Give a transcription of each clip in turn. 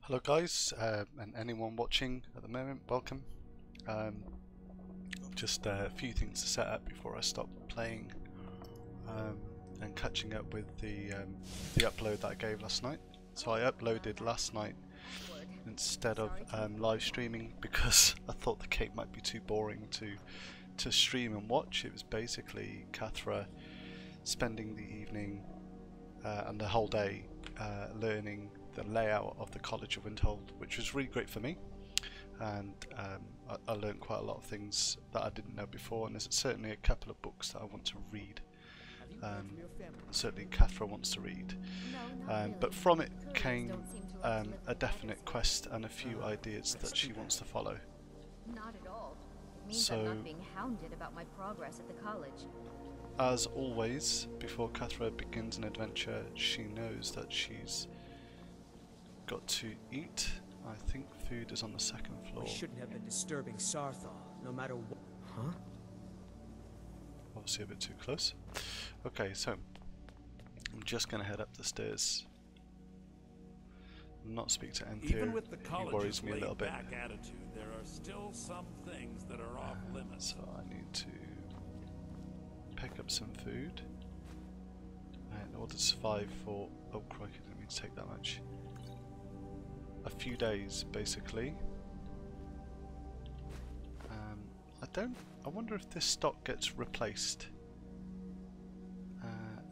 Hello guys, and anyone watching at the moment, welcome. Just a few things to set up before I stop playing and catching up with the upload that I gave last night. So I uploaded last night instead of live streaming because I thought the game might be too boring to stream and watch. It was basically Kathra spending the evening and the whole day learning the layout of the College of Winterhold, which was really great for me, and I learned quite a lot of things that I didn't know before, and there's certainly a couple of books that I want to read. Certainly Kathra wants to read, but from it came a definite quest and a few ideas that she wants to follow. Not at all. It means I'm not being hounded about my progress at the college. As always, before Kathra begins an adventure, she knows that she's got to eat. I think food is on the second floor. We shouldn't have been disturbing Sarthal, no matter what. Huh? Obviously a bit too close. Okay, so I'm just going to head up the stairs. Not speak to Enthir. Even with the He worries me a little bit. back attitude, there are still some things that are off limits. So I need to pick up some food. In order to survive for... oh crikey, I didn't mean to take that much. A few days, basically. I wonder if this stock gets replaced.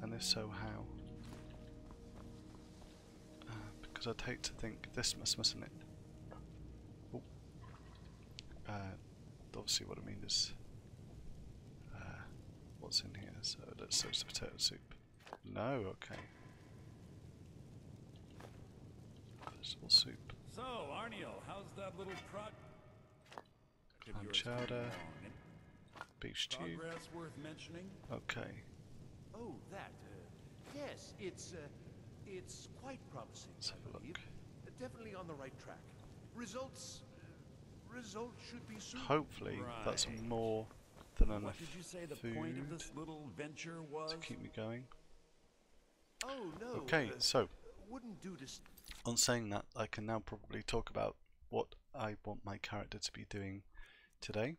And if so, how? Because I'd hate to think this mustn't it? Oh. Obviously what I mean is what's in here, so let's search the potato soup. No, okay. Vegetable soup. So, Arniel, how's that little Clam chowder. Beef stew. Progress worth mentioning? Okay. Oh, that. Yes, it's quite promising. Let's have a I believe. look. Definitely on the right track. Results should be soon. Hopefully that's Right. more than What enough did you say the food point of this little venture was? to keep me going. Oh no. Okay, so Wouldn't do to. on saying that, I can now probably talk about what I want my character to be doing today.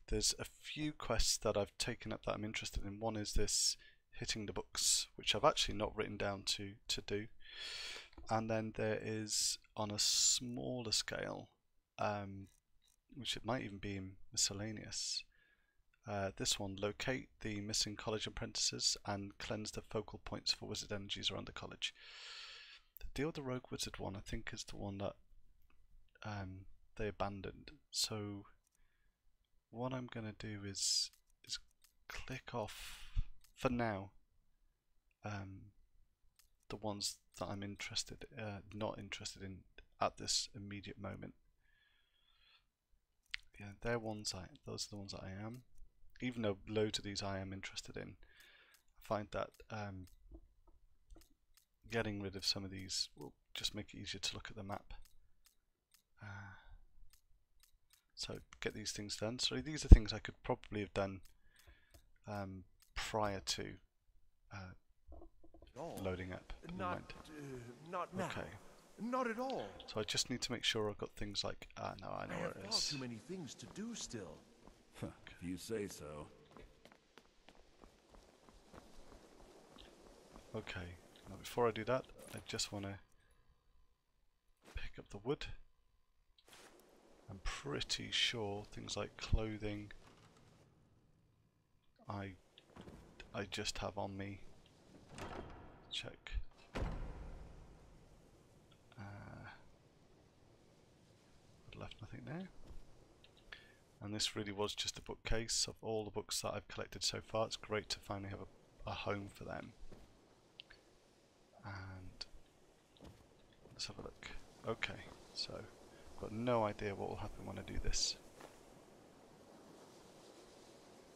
There's a few quests that I've taken up that I'm interested in. One is this hitting the books, which I've actually not written down to do. And then there is, on a smaller scale, which it might even be in miscellaneous, this one, locate the missing college apprentices and cleanse the focal points for wizard energies around the college. The deal with the rogue wizard one, I think, is the one that they abandoned. So what I'm going to do is click off, for now, the ones that I'm not interested in at this immediate moment. Yeah, those are the ones that I am. Even though loads of these I am interested in, I find that getting rid of some of these will just make it easier to look at the map. So get these things done. So these are things I could probably have done prior to loading up. Not now. Okay. Not at all. So I just need to make sure I've got things like no, I know I where have it far is. too many things to do still. If you say so. Okay. Now before I do that, I just want to pick up the wood. I'm pretty sure things like clothing I just have on me. Check. I've left nothing there. And this really was just a bookcase of all the books that I've collected so far. It's great to finally have a home for them. And let's have a look. Okay, so I've got no idea what will happen when I do this.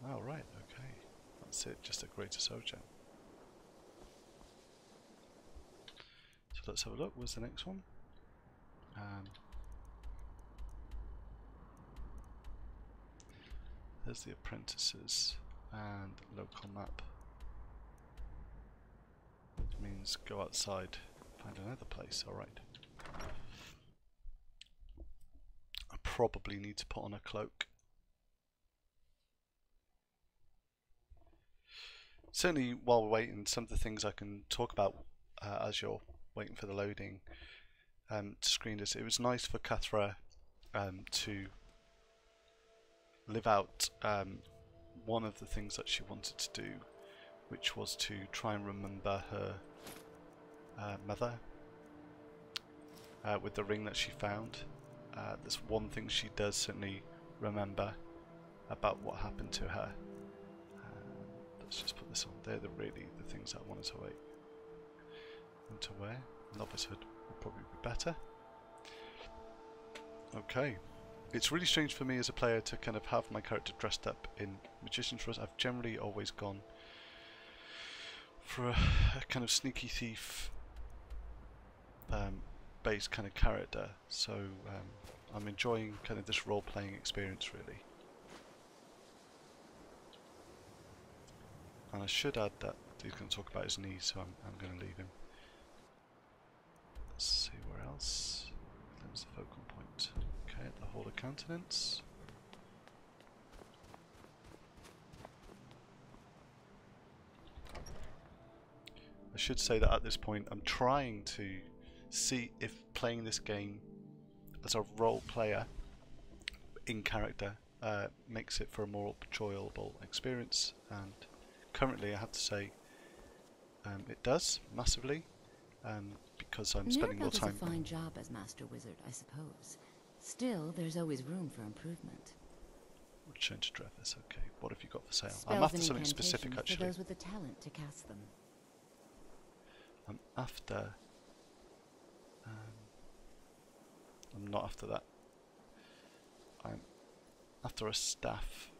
Oh right, okay. That's it, just a greater Sojourn. So let's have a look. Where's the next one? There's the apprentices and local map. It means go outside, find another place. Alright. probably need to put on a cloak. Certainly, while we're waiting, some of the things I can talk about as you're waiting for the loading to screen is, it was nice for Kathra to live out one of the things that she wanted to do, which was to try and remember her mother with the ring that she found. There's one thing she does certainly remember about what happened to her. Let's just put this on. They're really the things that I wanted to wait and to wear. Novicehood would probably be better. Okay. It's really strange for me as a player to kind of have my character dressed up in magician's robes. I've generally always gone for a kind of sneaky thief based kind of character, so I'm enjoying kind of this role-playing experience really. And I should add that he's going to talk about his knees, so I'm going to leave him. Let's see where else. There's the focal point. Okay, the whole of countenance. I should say that at this point I'm trying to see if playing this game as a role player in character makes it for a more enjoyable experience, and currently I have to say it does massively, because I'm spending more time. Does a fine job as Master Wizard, I suppose. Still, there's always room for improvement. Return to Drevas. Okay, what have you got for sale? Spells I'm after and something specific incantations actually. for those with the talent to cast them. I'm after. I'm not after that. I'm after a staff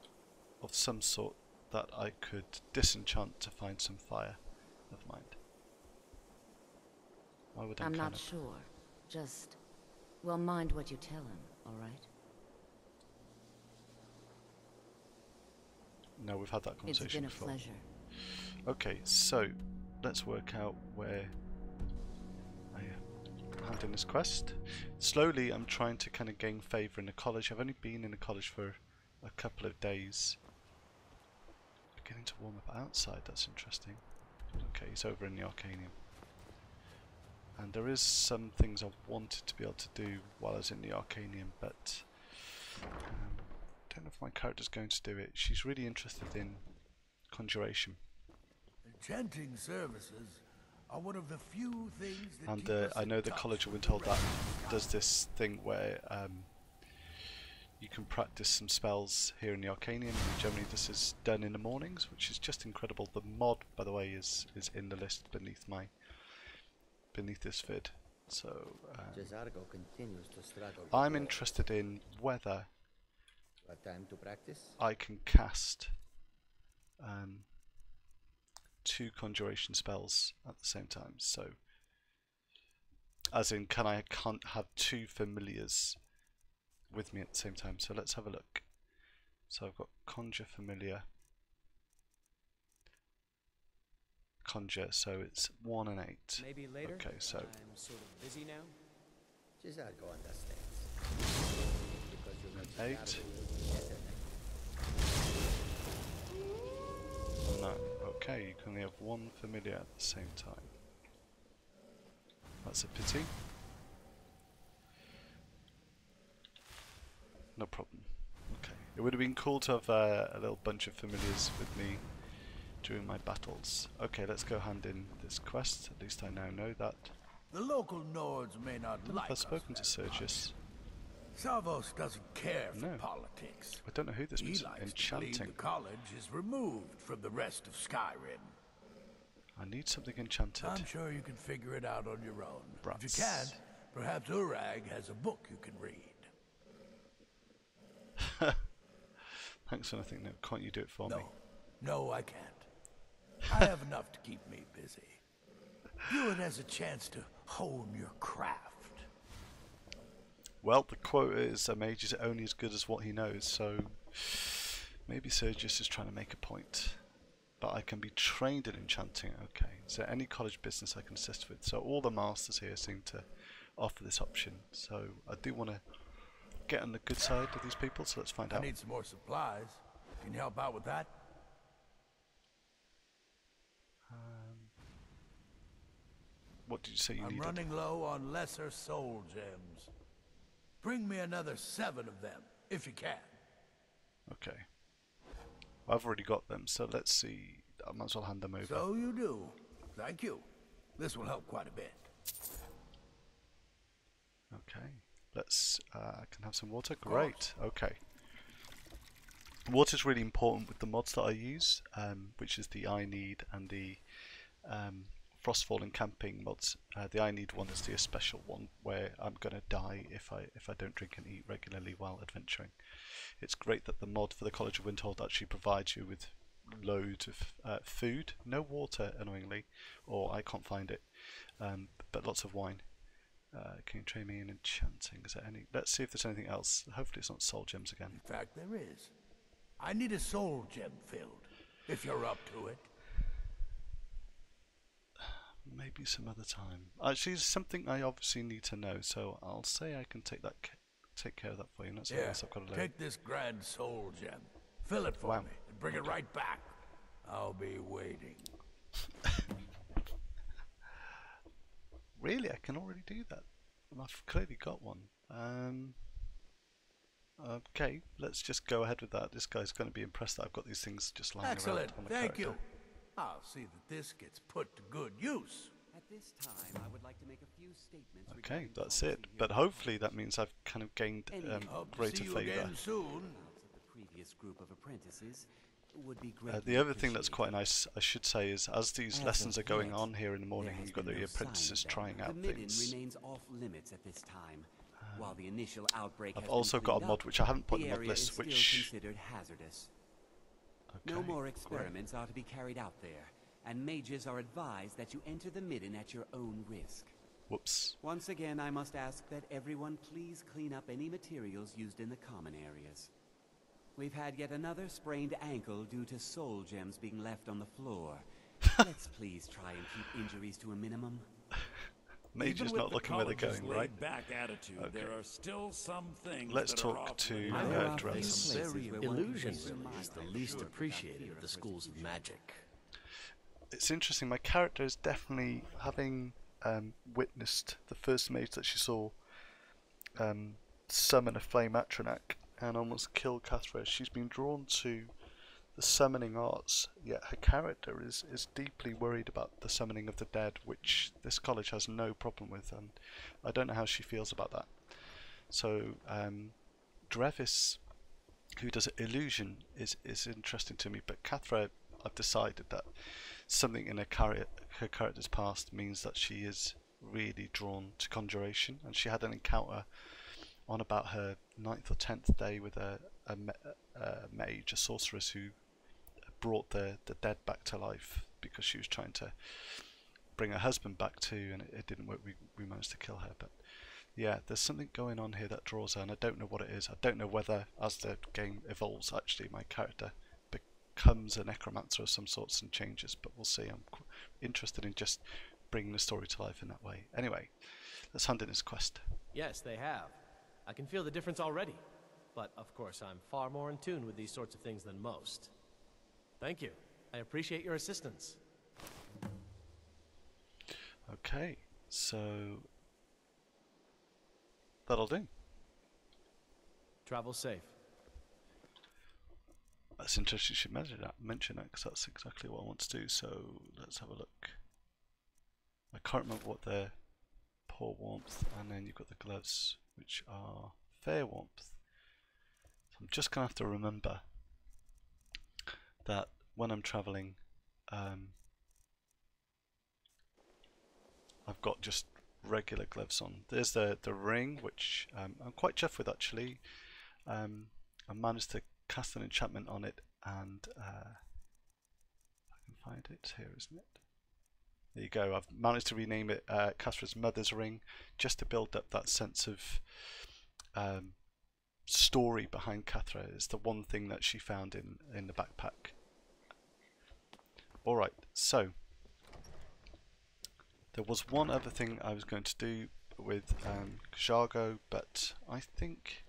of some sort that I could disenchant to find some fire. Never mind. Why would I? I'm not sure. Just, well, mind what you tell him, all right? No, we've had that conversation It's been a before. pleasure. Okay, so let's work out where I hand in this quest. Slowly, I'm trying to kind of gain favour in the college. I've only been in the college for a couple of days. Beginning to warm up outside. That's interesting. Okay, he's over in the Arcanium. And there is some things I wanted to be able to do while I was in the Arcanium, but I don't know if my character's going to do it. She's really interested in conjuration. Enchanting services are one of the few things that And keep us I know in the touch College of with Windhelm the that rest. does this thing where you can practice some spells here in the Arcanium. Generally this is done in the mornings, which is just incredible. The mod, by the way, is in the list beneath this vid. So continues to struggle. I'm interested in whether What time to practice? I can cast 2 conjuration spells at the same time. So, as in, can't have 2 familiars with me at the same time. So let's have a look. So I've got conjure familiar, conjure. So it's 1 and 8. Maybe later. Okay, so I'm sort of busy now. Cesargo understands. Because you know 8. Cesargo. No. Okay, you can only have 1 familiar at the same time. That's a pity. No problem. Okay. It would have been cool to have a little bunch of familiars with me during my battles. Okay, let's go hand in this quest. At least I now know that. The local Nords may not I don't know like if I've us spoken to that Sergius. much. Savos doesn't care for No. politics. I don't know who this He was. likes to believe Enchanting. the college is removed from the rest of Skyrim. I need something enchanted. I'm sure you can figure it out on your own. Brats. If you can't, perhaps Urag has a book you can read. Thanks for nothing. No, can't you do it for me? No, I can't. I have enough to keep me busy. View it as a chance to hone your craft. Well, the quote is a mage is only as good as what he knows, so maybe Sergius is trying to make a point. But I can be trained in enchanting. Okay, so any college business I can assist with. So all the masters here seem to offer this option. So I do want to get on the good side of these people, so let's find out. I need some more supplies. Can you help out with that? What did you say you I'm needed? running low on lesser soul gems. Bring me another 7 of them, if you can. Okay. I've already got them, so let's see. I might as well hand them over. So you do. Thank you. This will help quite a bit. Okay. Let's, I can have some water. Great. Okay. Water's really important with the mods that I use, which is the I need and the Frostfall and camping mods. The I need one is the special one where I'm gonna die if I don't drink and eat regularly while adventuring. It's great that the mod for the College of Winterhold actually provides you with loads of food, no water annoyingly, or I can't find it, but lots of wine. Can you train me in enchanting? Is there any? Let's see if there's anything else. Hopefully it's not soul gems again. In fact, there is. I need a soul gem filled, if you're up to it. Maybe some other time. Actually, it's something I obviously need to know, so I'll say I can take care of that for you. Not so I've got to learn. Take this grand soul gem, fill it for me, and bring it right back. I'll be waiting. Really, I can already do that. I've clearly got one. Okay, let's just go ahead with that. This guy's going to be impressed that I've got these things just lying around on the Thank you. character. I'll see that this gets put to good use. At this time, I would like to make a few statements. Okay, that's it. But hopefully that means I've kind of gained greater favour. Again soon. The previous group of apprentices would be The other thing that's quite nice, I should say, is as these lessons are going on here in the morning, you've got the apprentices trying out things. Remains off limits at this time. While the initial outbreak I've also got a mod which I haven't put in the mod list, which considered hazardous. okay, No more experiments are to be carried out there, and mages are advised that you enter the midden at your own risk. Whoops. Once again, I must ask that everyone please clean up any materials used in the common areas. We've had yet another sprained ankle due to soul gems being left on the floor. Let's please try and keep injuries to a minimum. Mage is not looking where they're going, right? Back attitude, Okay. there are still some things Let's that talk are off to limits. Dress. Illusion is the least appreciated of the schools of magic. It's interesting, my character is definitely, having witnessed the first mage that she saw summon a flame Atronak and almost kill Kathra, she's been drawn to the summoning arts, yet her character is deeply worried about the summoning of the dead, which this college has no problem with, and I don't know how she feels about that. So Drevis, who does illusion, is interesting to me, but Kathra, I've decided that something in her character's past means that she is really drawn to conjuration, and she had an encounter on about her 9th or 10th day with a mage, a sorceress, who brought the dead back to life because she was trying to bring her husband back too, and it didn't work. We managed to kill her, but yeah, there's something going on here that draws her, and I don't know what it is. I don't know whether, as the game evolves, actually my character becomes a necromancer of some sorts and changes, but we'll see. I'm interested in just bringing the story to life in that way. Anyway, let's hand in this quest. Yes, they have. I can feel the difference already. But, of course, I'm far more in tune with these sorts of things than most. Thank you. I appreciate your assistance. Okay, so that'll do. Travel safe. That's interesting you should mention that, because that's exactly what I want to do. So let's have a look. I can't remember what they're. Poor warmth, and then you've got the gloves, which are fair warmth. So I'm just going to have to remember that when I'm travelling, I've got just regular gloves on. There's the ring, which I'm quite chuffed with actually. I managed to cast an enchantment on it, and I can find it here, isn't it? There you go. I've managed to rename it Kathra's Mother's Ring, just to build up that sense of story behind Kathra. It's the one thing that she found in the backpack. Alright, so there was one other thing I was going to do with Khajiit, but I think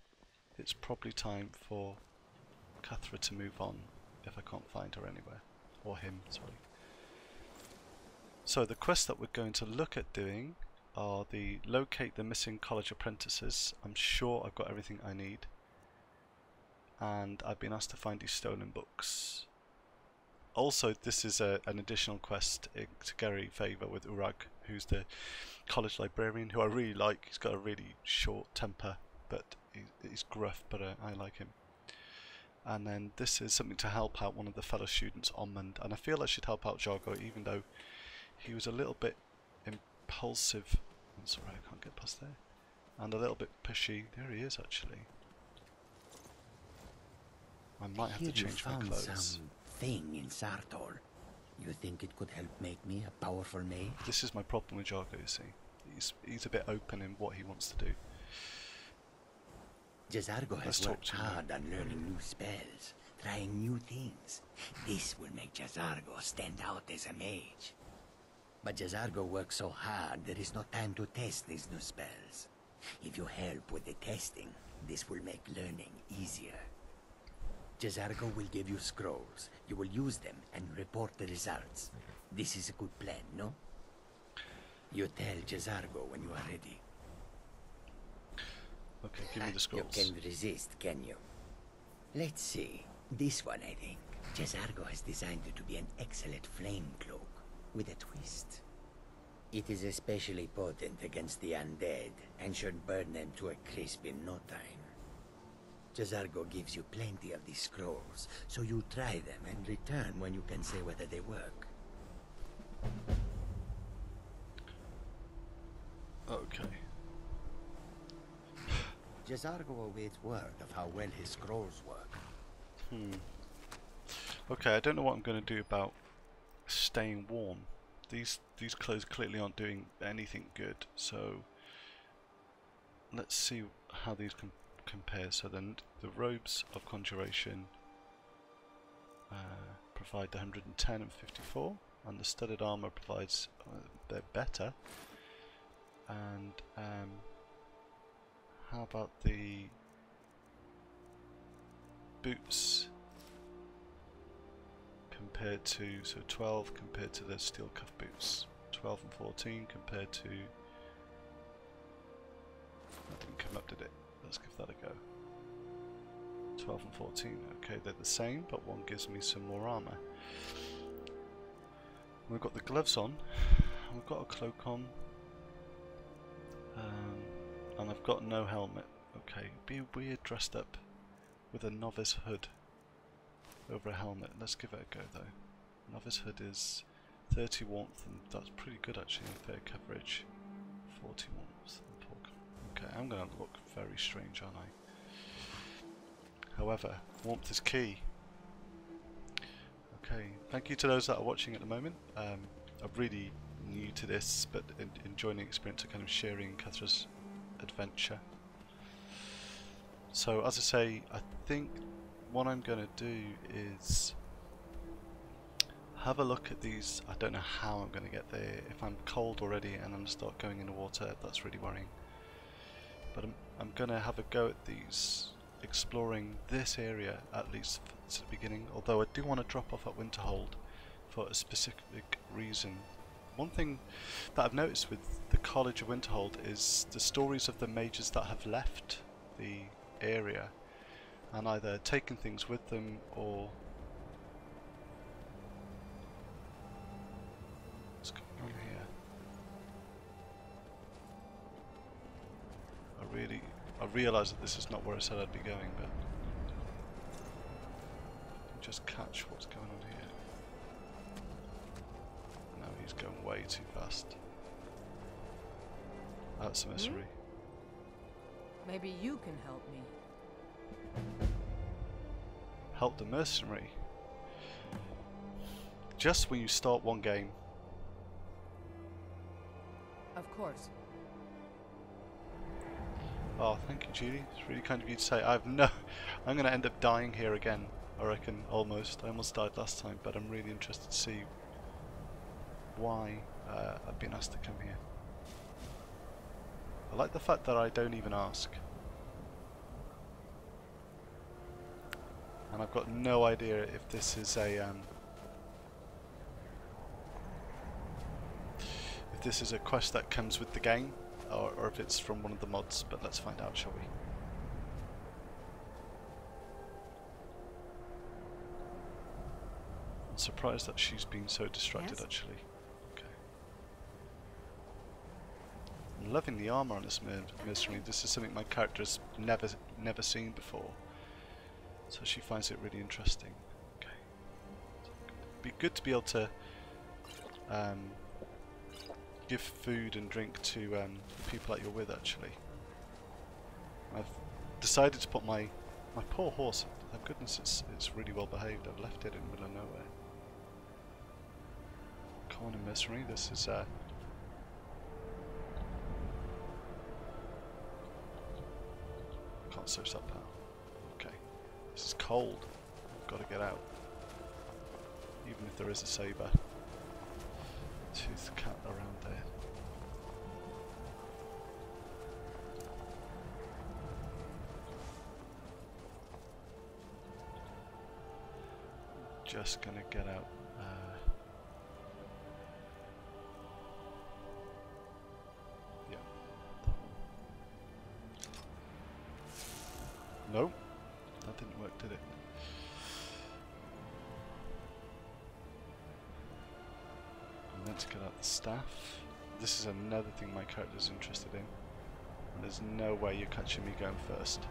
it's probably time for Kathra to move on if I can't find her anywhere. Or him, sorry. So the quests that we're going to look at doing are the locate the missing college apprentices. I'm sure I've got everything I need. And I've been asked to find these stolen books. Also, this is an additional quest to curry favour with Urag, who's the college librarian, who I really like. He's got a really short temper, but he's gruff, but I like him. And then this is something to help out one of the fellow students, Ommund, and I feel I should help out Jargo, even though he was a little bit impulsive. I'm sorry, I can't get past there. And a little bit pushy. There he is, actually. I might have to change my clothes. Thing in Sartor. You think it could help make me a powerful mage? This is my problem with Jargo, you see. He's a bit open in what he wants to do. Jazargo has worked hard on learning new spells, trying new things. This will make Jazargo stand out as a mage. But Jazargo works so hard, there is no time to test these new spells. If you help with the testing, this will make learning easier. Jazargo will give you scrolls. You will use them and report the results. This is a good plan, no? You tell Jazargo when you are ready. Okay, give me the scrolls. You can't resist, can you? Let's see. This one, I think. Jazargo has designed it to be an excellent flame cloak, with a twist. It is especially potent against the undead, and should burn them to a crisp in no time. Jazargo gives you plenty of these scrolls, so you try them and return when you can say whether they work. Okay. Jazargo awaits word of how well his scrolls work. Okay, I don't know what I'm going to do about staying warm. These clothes clearly aren't doing anything good, so let's see how these compare. So then the robes of conjuration provide 110 and 54, and the studded armor provides they're better. And how about the boots compared to, so 12 compared to the steel cuff boots, 12 and 14 compared to, that didn't come up, did it? Let's give that a go. 12 and 14, okay, they're the same, but one gives me some more armor. We've got the gloves on, we've got a cloak on, and I've got no helmet. Okay, it'd be weird dressed up with a novice hood over a helmet. Let's give it a go though. Novice hood is 30 warmth, and that's pretty good actually in fair coverage. 40 warmth. Okay, I'm going to look very strange, aren't I? However, warmth is key. Okay, thank you to those that are watching at the moment. I'm really new to this, but enjoying the experience of kind of sharing Kathra's adventure. So as I say, I think what I'm going to do is have a look at these. I don't know how I'm going to get there. If I'm cold already and I'm going to start going in the water, that's really worrying. But I'm going to have a go at these, exploring this area at least to the beginning, although I do want to drop off at Winterhold for a specific reason. One thing that I've noticed with the College of Winterhold is the stories of the mages that have left the area and either taken things with them or... What's going on here? I realise that this is not where I said I'd be going, but just catch what's going on here. No, he's going way too fast. That's a mystery. Maybe you can help me. Help the mercenary? Just when you start one game. Of course. Oh, thank you, Judy. It's really kind of you to say. I'm going to end up dying here again, I reckon, almost. I almost died last time, but I'm really interested to see why I've been asked to come here. I like the fact that I don't even ask. and I've got no idea if this is a quest that comes with the game, or if it's from one of the mods. But let's find out, shall we? I'm surprised that she's been so distracted, actually. Okay. I'm loving the armor on this mercenary. This is something my character's never seen before, so she finds it really interesting. Okay. It'd be good to be able to give food and drink to the people that you're with, actually. I've decided to put my poor horse, thank goodness it's really well behaved, I've left it in the middle of nowhere. Corner mercenary, this is can't search that part. Okay. This is cold. I've got to get out. Even if there is a saber. Toothed cat around there. Just gonna get out. Yeah. No, that didn't work, did it? I'm meant to get out the staff. This is another thing my character's interested in. And there's no way you're catching me going first.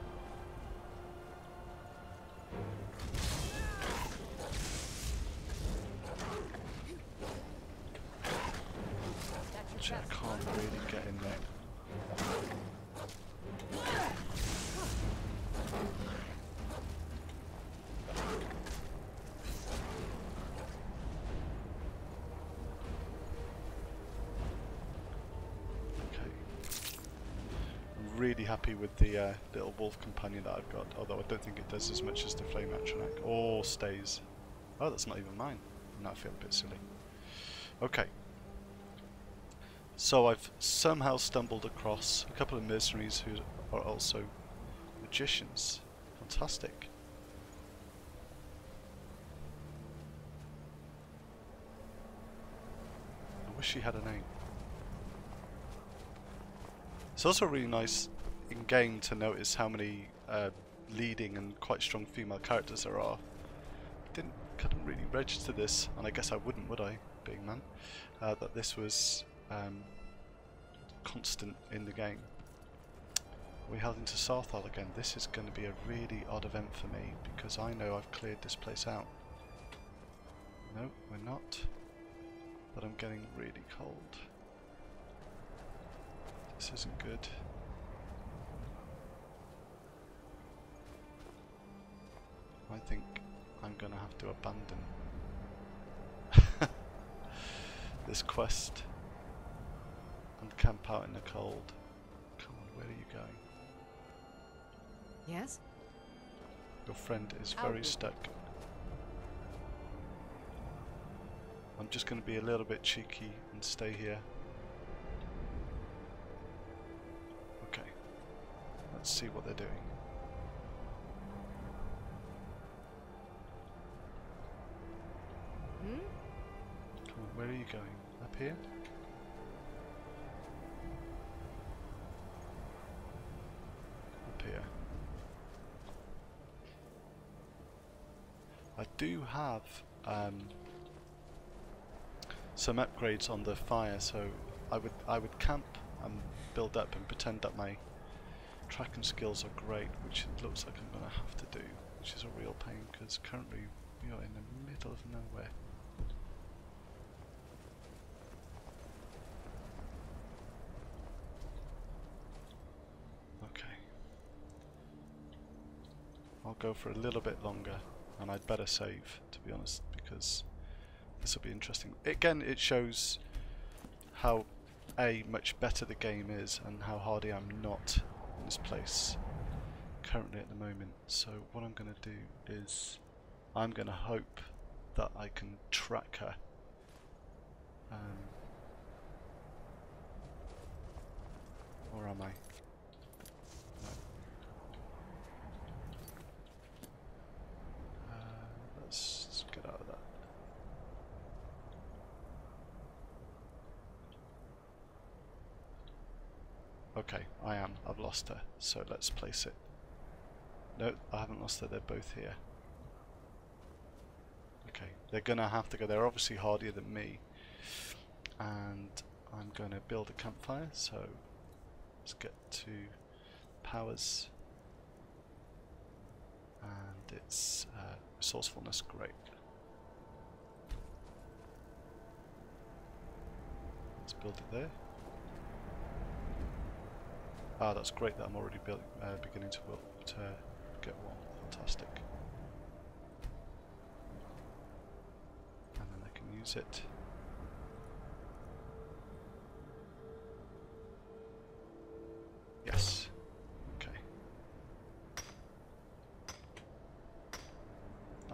Actually, I can't really get in there. Really happy with the little wolf companion that I've got, although I don't think it does as much as the flame atronach, or stays. Oh, that's not even mine. Now I feel a bit silly. Okay, so I've somehow stumbled across a couple of mercenaries who are also magicians. Fantastic. I wish she had a name. It's also really nice in-game to notice how many leading and quite strong female characters there are. Couldn't really register this, and I guess I wouldn't, would I, being man, that this was constant in the game. We're heading to Sarthal again. This is going to be a really odd event for me, because I know I've cleared this place out. No, we're not. But I'm getting really cold. This isn't good. I think I'm gonna have to abandon this quest and camp out in the cold. Come on, where are you going? Yes? Your friend is very stuck. I'm just gonna be a little bit cheeky and stay here. Let's see what they're doing. Come on, where are you going? Up here? Up here. I do have some upgrades on the fire, so I would camp and build up and pretend that my tracking skills are great, which it looks like I'm going to have to do, which is a real pain because currently we are in the middle of nowhere. Okay. I'll go for a little bit longer, and I'd better save, to be honest, because this will be interesting. Again, it shows how much better the game is and how hardy I'm not in this place currently at the moment. So what I'm going to do is I'm going to hope that I can track her. Or am I? No. Okay, I am. I've lost her. So let's place it. No, I haven't lost her. They're both here. Okay, they're gonna have to go. They're obviously hardier than me. And I'm gonna build a campfire. So let's get to powers. And it's resourcefulness. Great. Let's build it there. Ah, that's great that I'm already beginning to get one. Fantastic. And then I can use it. Yes. Okay.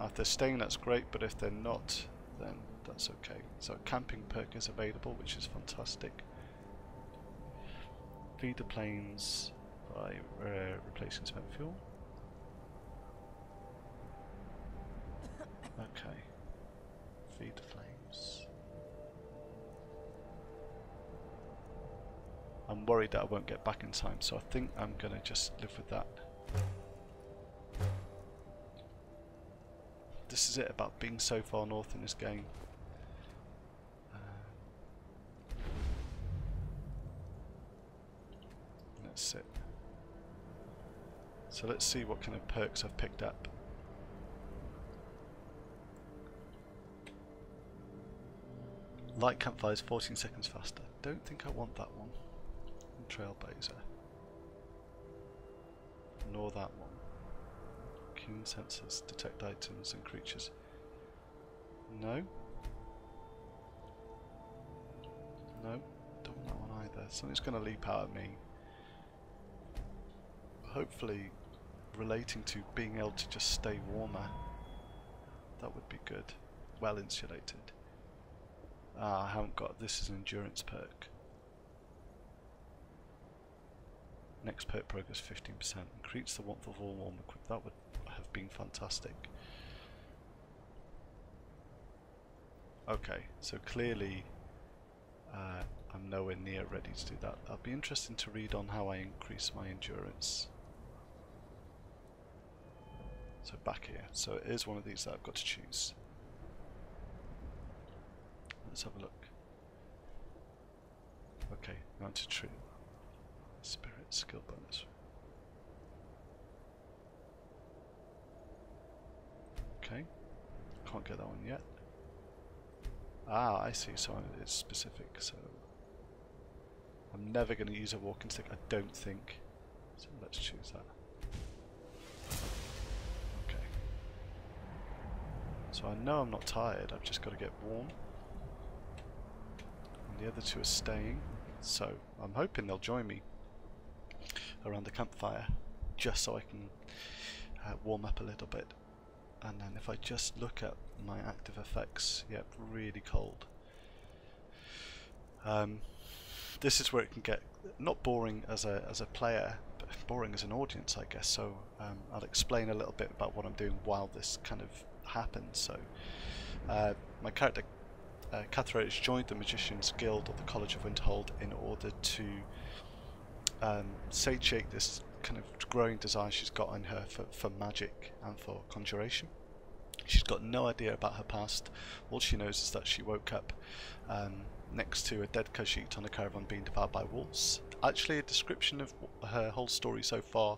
If they're staying, that's great, but if they're not, then that's okay. So a camping perk is available, which is fantastic. Feed the planes by replacing spent fuel. Okay. Feed the flames. I'm worried that I won't get back in time, so I think I'm gonna just live with that. This is it about being so far north in this game. That's it. So let's see what kind of perks I've picked up. Light campfires 14 seconds faster. Don't think I want that one. Trailblazer. Nor that one. Keen sensors. Detect items and creatures. No. No. Don't want that one either. Something's going to leap out at me. Hopefully relating to being able to just stay warmer. That would be good. Well insulated. Ah, I haven't got this. Is an endurance perk. Next perk progress 15%. Increase the warmth of all warm equipment. That would have been fantastic. Okay, so clearly I'm nowhere near ready to do that. That'll be interesting to read on how I increase my endurance. So back here. So it is one of these that I've got to choose. Let's have a look. Okay, on to tree. Spirit skill bonus. Okay, can't get that one yet. Ah, I see, so it's specific, so I'm never going to use a walking stick, I don't think. So let's choose that. Okay. So I know I'm not tired, I've just got to get warm. And the other two are staying, so I'm hoping they'll join me around the campfire, just so I can warm up a little bit. And then if I just look at my active effects, yep, really cold. This is where it can get not boring as a player, but boring as an audience, I guess. So I'll explain a little bit about what I'm doing while this kind of happens. So my character Kathra has joined the Magician's Guild of the College of Winterhold in order to satiate this kind of growing desire she's got in her for magic and for conjuration. She's got no idea about her past. All she knows is that she woke up next to a dead khajiit on a caravan being devoured by wolves. Actually, a description of her whole story so far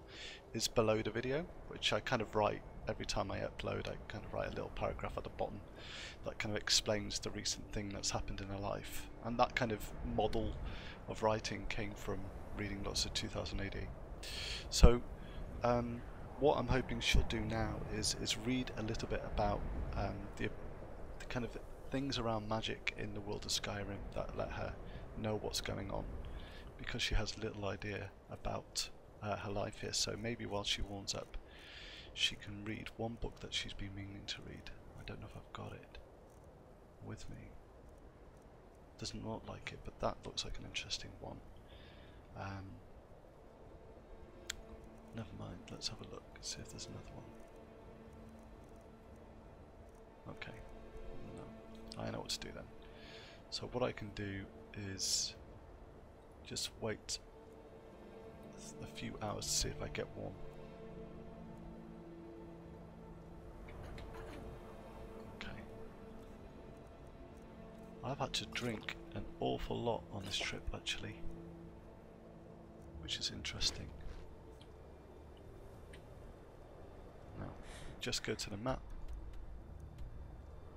is below the video, which I kind of write every time I upload. I kind of write a little paragraph at the bottom that kind of explains the recent thing that's happened in her life. And that kind of model of writing came from reading lots of 2000 AD. So what I'm hoping she'll do now is read a little bit about the kind of things around magic in the world of Skyrim that let her know what's going on, because she has little idea about her life here. So maybe while she warms up, she can read one book that she's been meaning to read. I don't know if I've got it with me. Doesn't look like it, but that looks like an interesting one. Never mind, let's have a look, see if there's another one. Okay, no, I know what to do then. So what I can do is just wait a few hours to see if I get warm. Okay. I've had to drink an awful lot on this trip actually, which is interesting. Now, just go to the map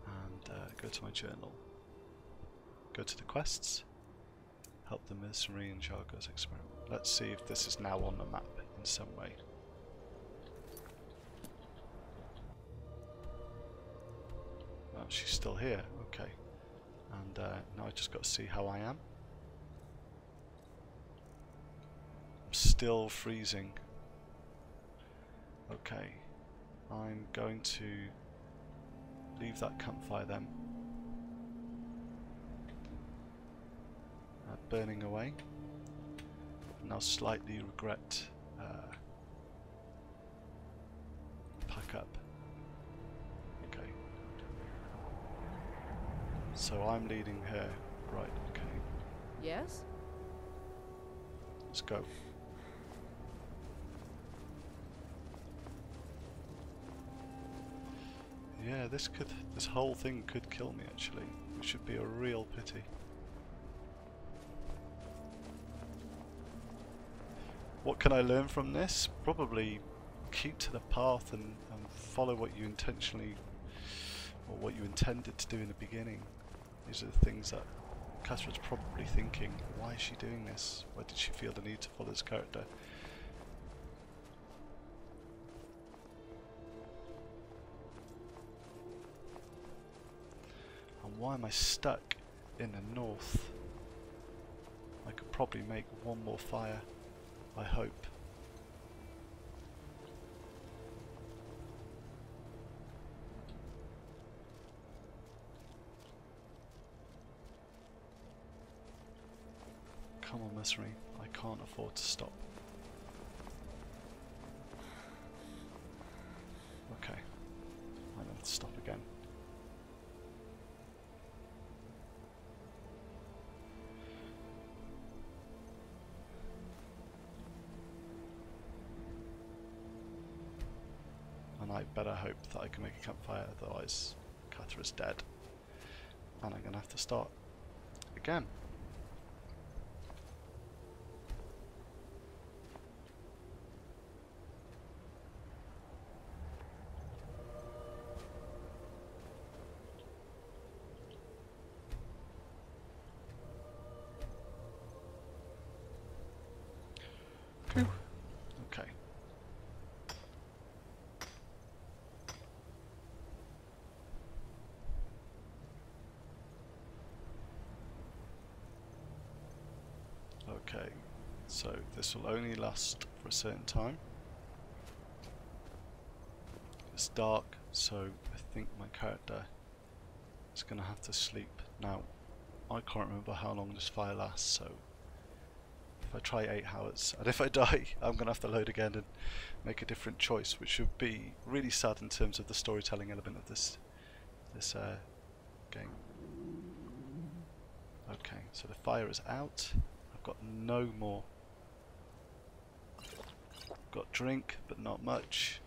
and go to my journal. Go to the quests. Help the mercenary in Jargo's experiment. Let's see if this is now on the map in some way. Oh, she's still here. Okay. And now I just got to see how I am. I'm still freezing. Okay. I'm going to leave that campfire then. Burning away. Now slightly regret pack up. Okay. So I'm leading her. Right, okay. Yes? Let's go. Yeah, this whole thing could kill me actually. It should be a real pity. What can I learn from this? Probably keep to the path and follow what you intentionally, or what you intended to do in the beginning. These are the things that Kathra's probably thinking. Why is she doing this? Why did she feel the need to follow this character? And why am I stuck in the north? I could probably make one more fire. I hope. Come on, mercenary. I can't afford to stop. Okay. I'm going to stop again. And I better hope that I can make a campfire, otherwise Kathra's dead. And I'm going to have to start again. Okay. Okay, so this will only last for a certain time. It's dark, so I think my character is going to have to sleep. Now, I can't remember how long this fire lasts, so if I try 8 hours, and if I die, I'm going to have to load again and make a different choice, which would be really sad in terms of the storytelling element of this game. Okay, so the fire is out. I've got no more. Got drink, but not much.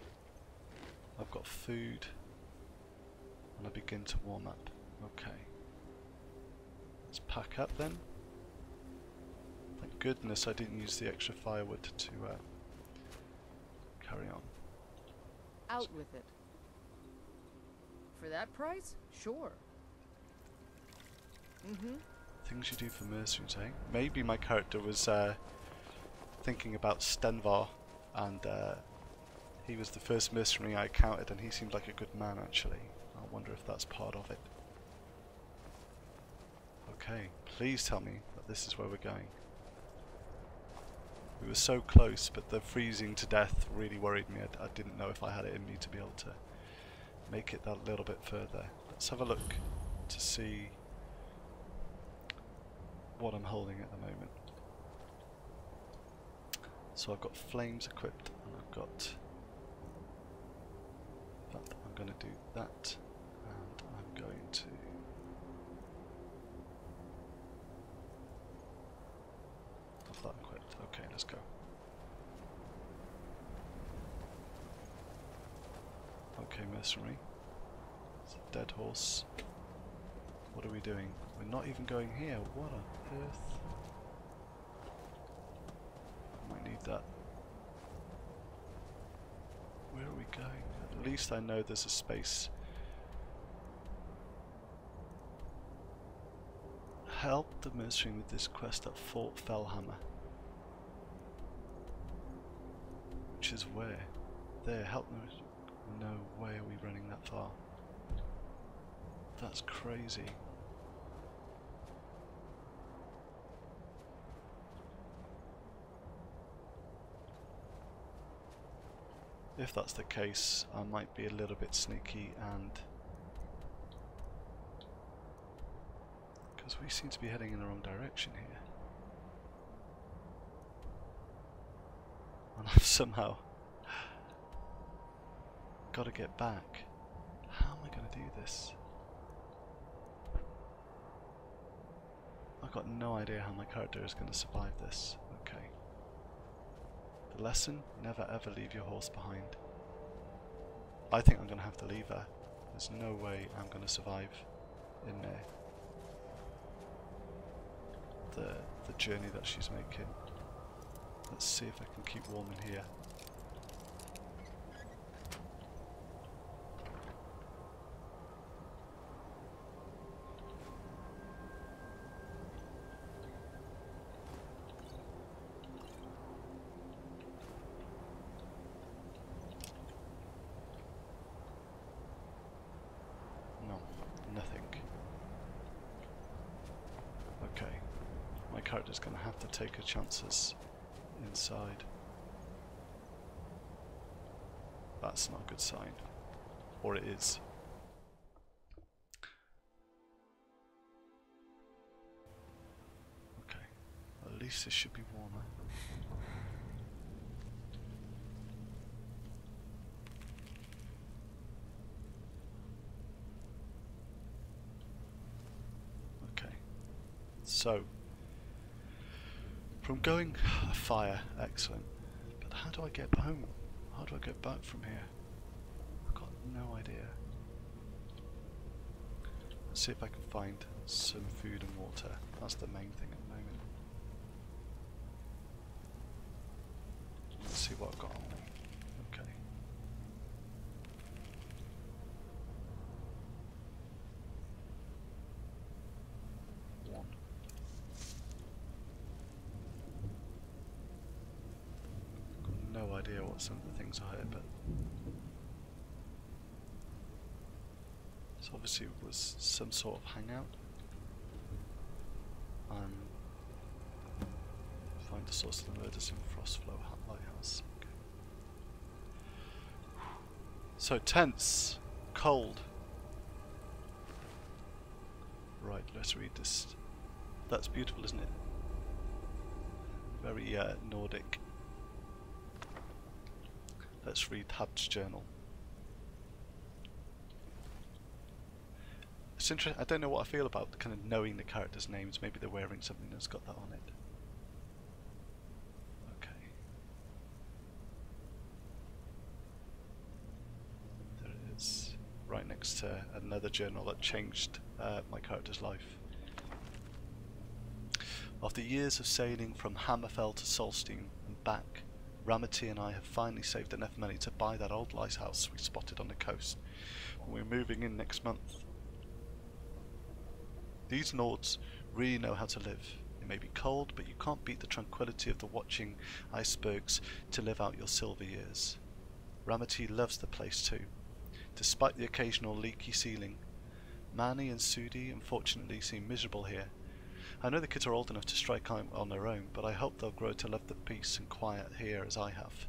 I've got food, and I begin to warm up. Okay, let's pack up then. Thank goodness I didn't use the extra firewood to carry on. Out with it. For that price? Sure. Things you do for mercenaries, eh? Maybe my character was thinking about Stenvar, and he was the first mercenary I encountered, and he seemed like a good man actually. I wonder if that's part of it. Okay, please tell me that this is where we're going. We were so close, but the freezing to death really worried me. I didn't know if I had it in me to be able to make it that little bit further. Let's have a look to see what I'm holding at the moment. So I've got flames equipped, and I've got that. I'm going to do that, and I'm going to have that equipped. Okay, let's go. Okay, mercenary. It's a dead horse. What are we doing? We're not even going here. What on earth? Might need that. Where are we going? At least I know there's a space. Help the mercenary with this quest at Fort Fellhammer. Which is where? There, help them. No way are we running that far. That's crazy. If that's the case, I might be a little bit sneaky and... because we seem to be heading in the wrong direction here. And I've somehow got to get back. How am I going to do this? I've got no idea how my character is going to survive this. Okay. The lesson, never ever leave your horse behind. I think I'm going to have to leave her. There's no way I'm going to survive in there. The journey that she's making. Let's see if I can keep warm in here. No, nothing. Okay. My character's going to have to take her chances inside. That's not a good sign. Or it is. Okay. At least this should be warmer. Okay. So, from going fire, excellent. But how do I get home? How do I get back from here? I've got no idea. Let's see if I can find some food and water. That's the main thing at the moment. Let's see what I've got on me. Okay. One. No idea what some of the things are here, but so obviously it was some sort of hangout. Find the source of the murders in Frostflow Lighthouse. Okay. So tense, cold. Right, let's read this. That's beautiful, isn't it? Very Nordic. Let's read Hab's journal. It's interesting. I don't know what I feel about kind of knowing the characters' names. Maybe they're wearing something that's got that on it. Okay. There it is. Right next to another journal that changed my character's life. After years of sailing from Hammerfell to Solstein and back, Ramity and I have finally saved enough money to buy that old lighthouse we spotted on the coast, and we're moving in next month. These Nords really know how to live. It may be cold, but you can't beat the tranquility of the watching icebergs to live out your silver years. Ramity loves the place too, despite the occasional leaky ceiling. Manny and Sudi unfortunately seem miserable here. I know the kids are old enough to strike out on their own, but I hope they'll grow to love the peace and quiet here as I have.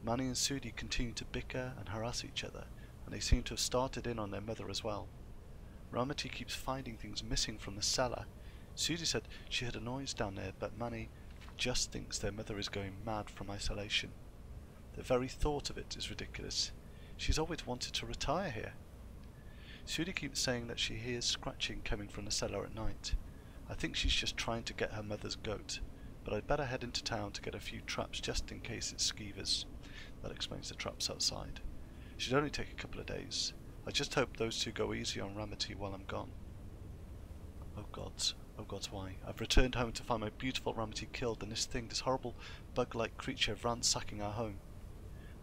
Manny and Sudi continue to bicker and harass each other, and they seem to have started in on their mother as well. Ramity keeps finding things missing from the cellar. Sudi said she heard a noise down there, but Manny just thinks their mother is going mad from isolation. The very thought of it is ridiculous. She's always wanted to retire here. Sudi keeps saying that she hears scratching coming from the cellar at night. I think she's just trying to get her mother's goat, but I'd better head into town to get a few traps just in case it's skeevers. That explains the traps outside. It should only take a couple of days. I just hope those two go easy on Ramity while I'm gone. Oh gods, why? I've returned home to find my beautiful Ramity killed and this thing, this horrible bug-like creature ransacking our home.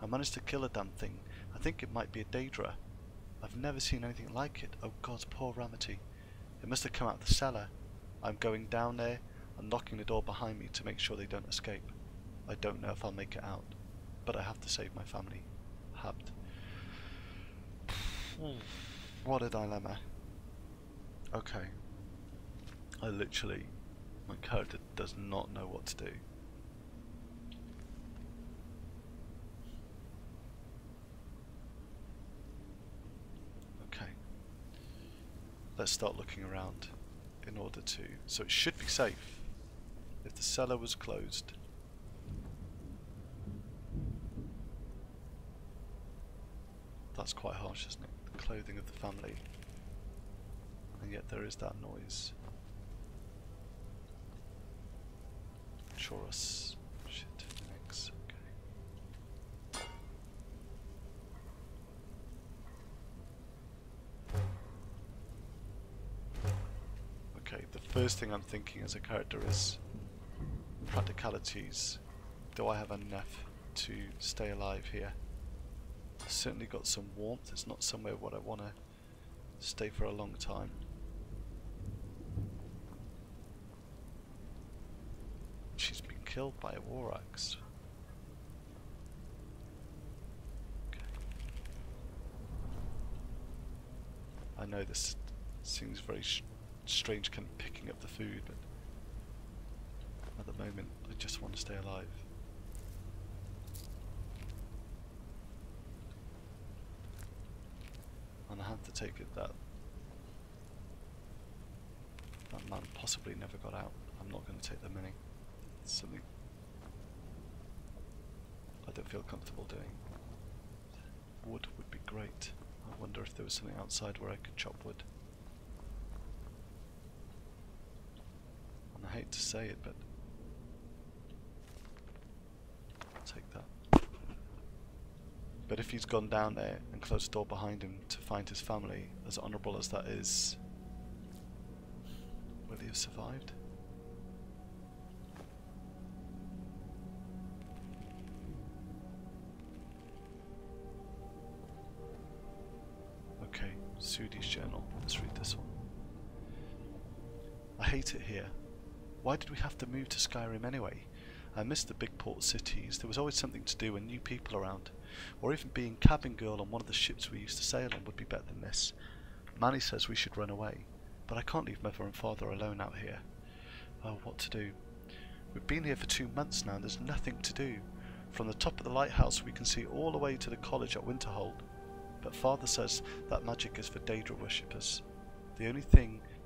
I managed to kill a damn thing. I think it might be a Daedra. I've never seen anything like it. Oh god, poor Ramity. It must have come out of the cellar. I'm going down there and locking the door behind me to make sure they don't escape. I don't know if I'll make it out, but I have to save my family. Habt. What a dilemma. Okay. My character does not know what to do. Okay. Let's start looking around in order to... So it should be safe if the cellar was closed. That's quite harsh, isn't it? The clothing of the family. And yet there is that noise. Chorus. Shit. X. Okay. Okay, the first thing I'm thinking as a character is practicalities. Do I have enough to stay alive here? I've certainly got some warmth. It's not somewhere where I want to stay for a long time. She's been killed by a war axe. Okay. I know this seems very strange, kind of picking up the food, but at the moment I just want to stay alive. And I have to take it that that man possibly never got out. I'm not going to take the mini. It's something I don't feel comfortable doing. Wood would be great. I wonder if there was something outside where I could chop wood. And I hate to say it, but I'll take that. But if he's gone down there and closed the door behind him to find his family, as honourable as that is, will he have survived? Okay, Sudi's journal. Let's read this one. I hate it here. Why did we have to move to Skyrim anyway? I miss the big port cities. There was always something to do and new people around. Or even being cabin girl on one of the ships we used to sail on would be better than this. Manny says we should run away, but I can't leave mother and father alone out here. Oh, what to do? We've been here for 2 months now and there's nothing to do. From the top of the lighthouse we can see all the way to the college at Winterhold. But father says that magic is for Daedra worshippers. The only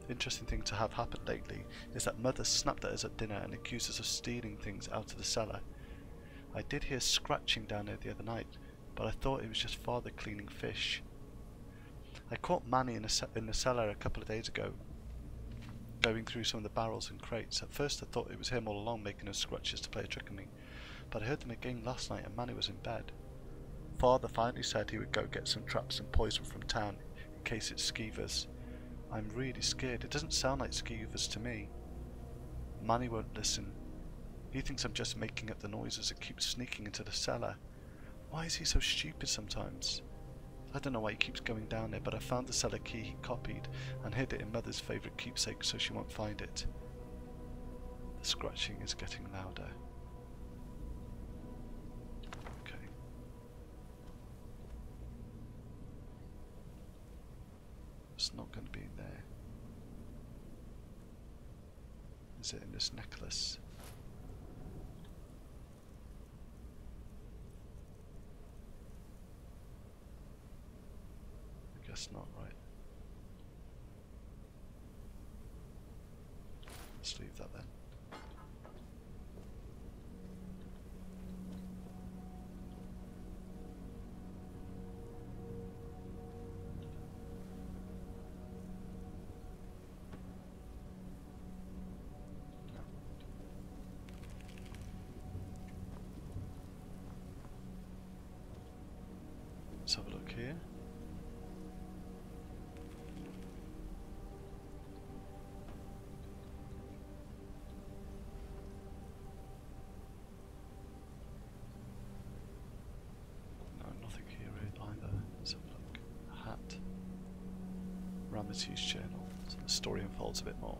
interesting thing to have happened lately is that mother snapped at us at dinner and accused us of stealing things out of the cellar. I did hear scratching down there the other night, but I thought it was just father cleaning fish. I caught Manny in the cellar a couple of days ago, going through some of the barrels and crates. At first I thought it was him all along making those scratches to play a trick on me, but I heard them again last night and Manny was in bed. Father finally said he would go get some traps and poison from town in case it's skeevers. I'm really scared. It doesn't sound like skeevers to me. Manny won't listen. He thinks I'm just making up the noises and keeps sneaking into the cellar. Why is he so stupid sometimes? I don't know why he keeps going down there, but I found the cellar key he copied and hid it in Mother's favourite keepsake so she won't find it. The scratching is getting louder. Okay. It's not going to be in there. Is it in this necklace? I guess not, right? Let's leave that then. Let's have a look here. No, nothing here either. Let's have a look. A hat. Ramity's journal. So the story unfolds a bit more.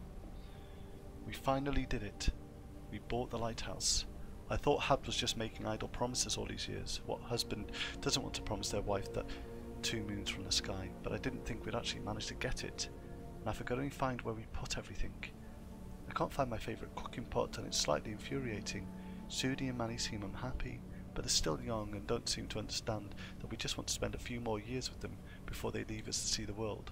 We finally did it. We bought the lighthouse. I thought Hab was just making idle promises all these years. What husband doesn't want to promise their wife that 2 moons from the sky? But I didn't think we'd actually manage to get it. And I forgot to find where we put everything. I can't find my favourite cooking pot, and it's slightly infuriating. Sudi and Manny seem unhappy, but they're still young and don't seem to understand that we just want to spend a few more years with them before they leave us to see the world.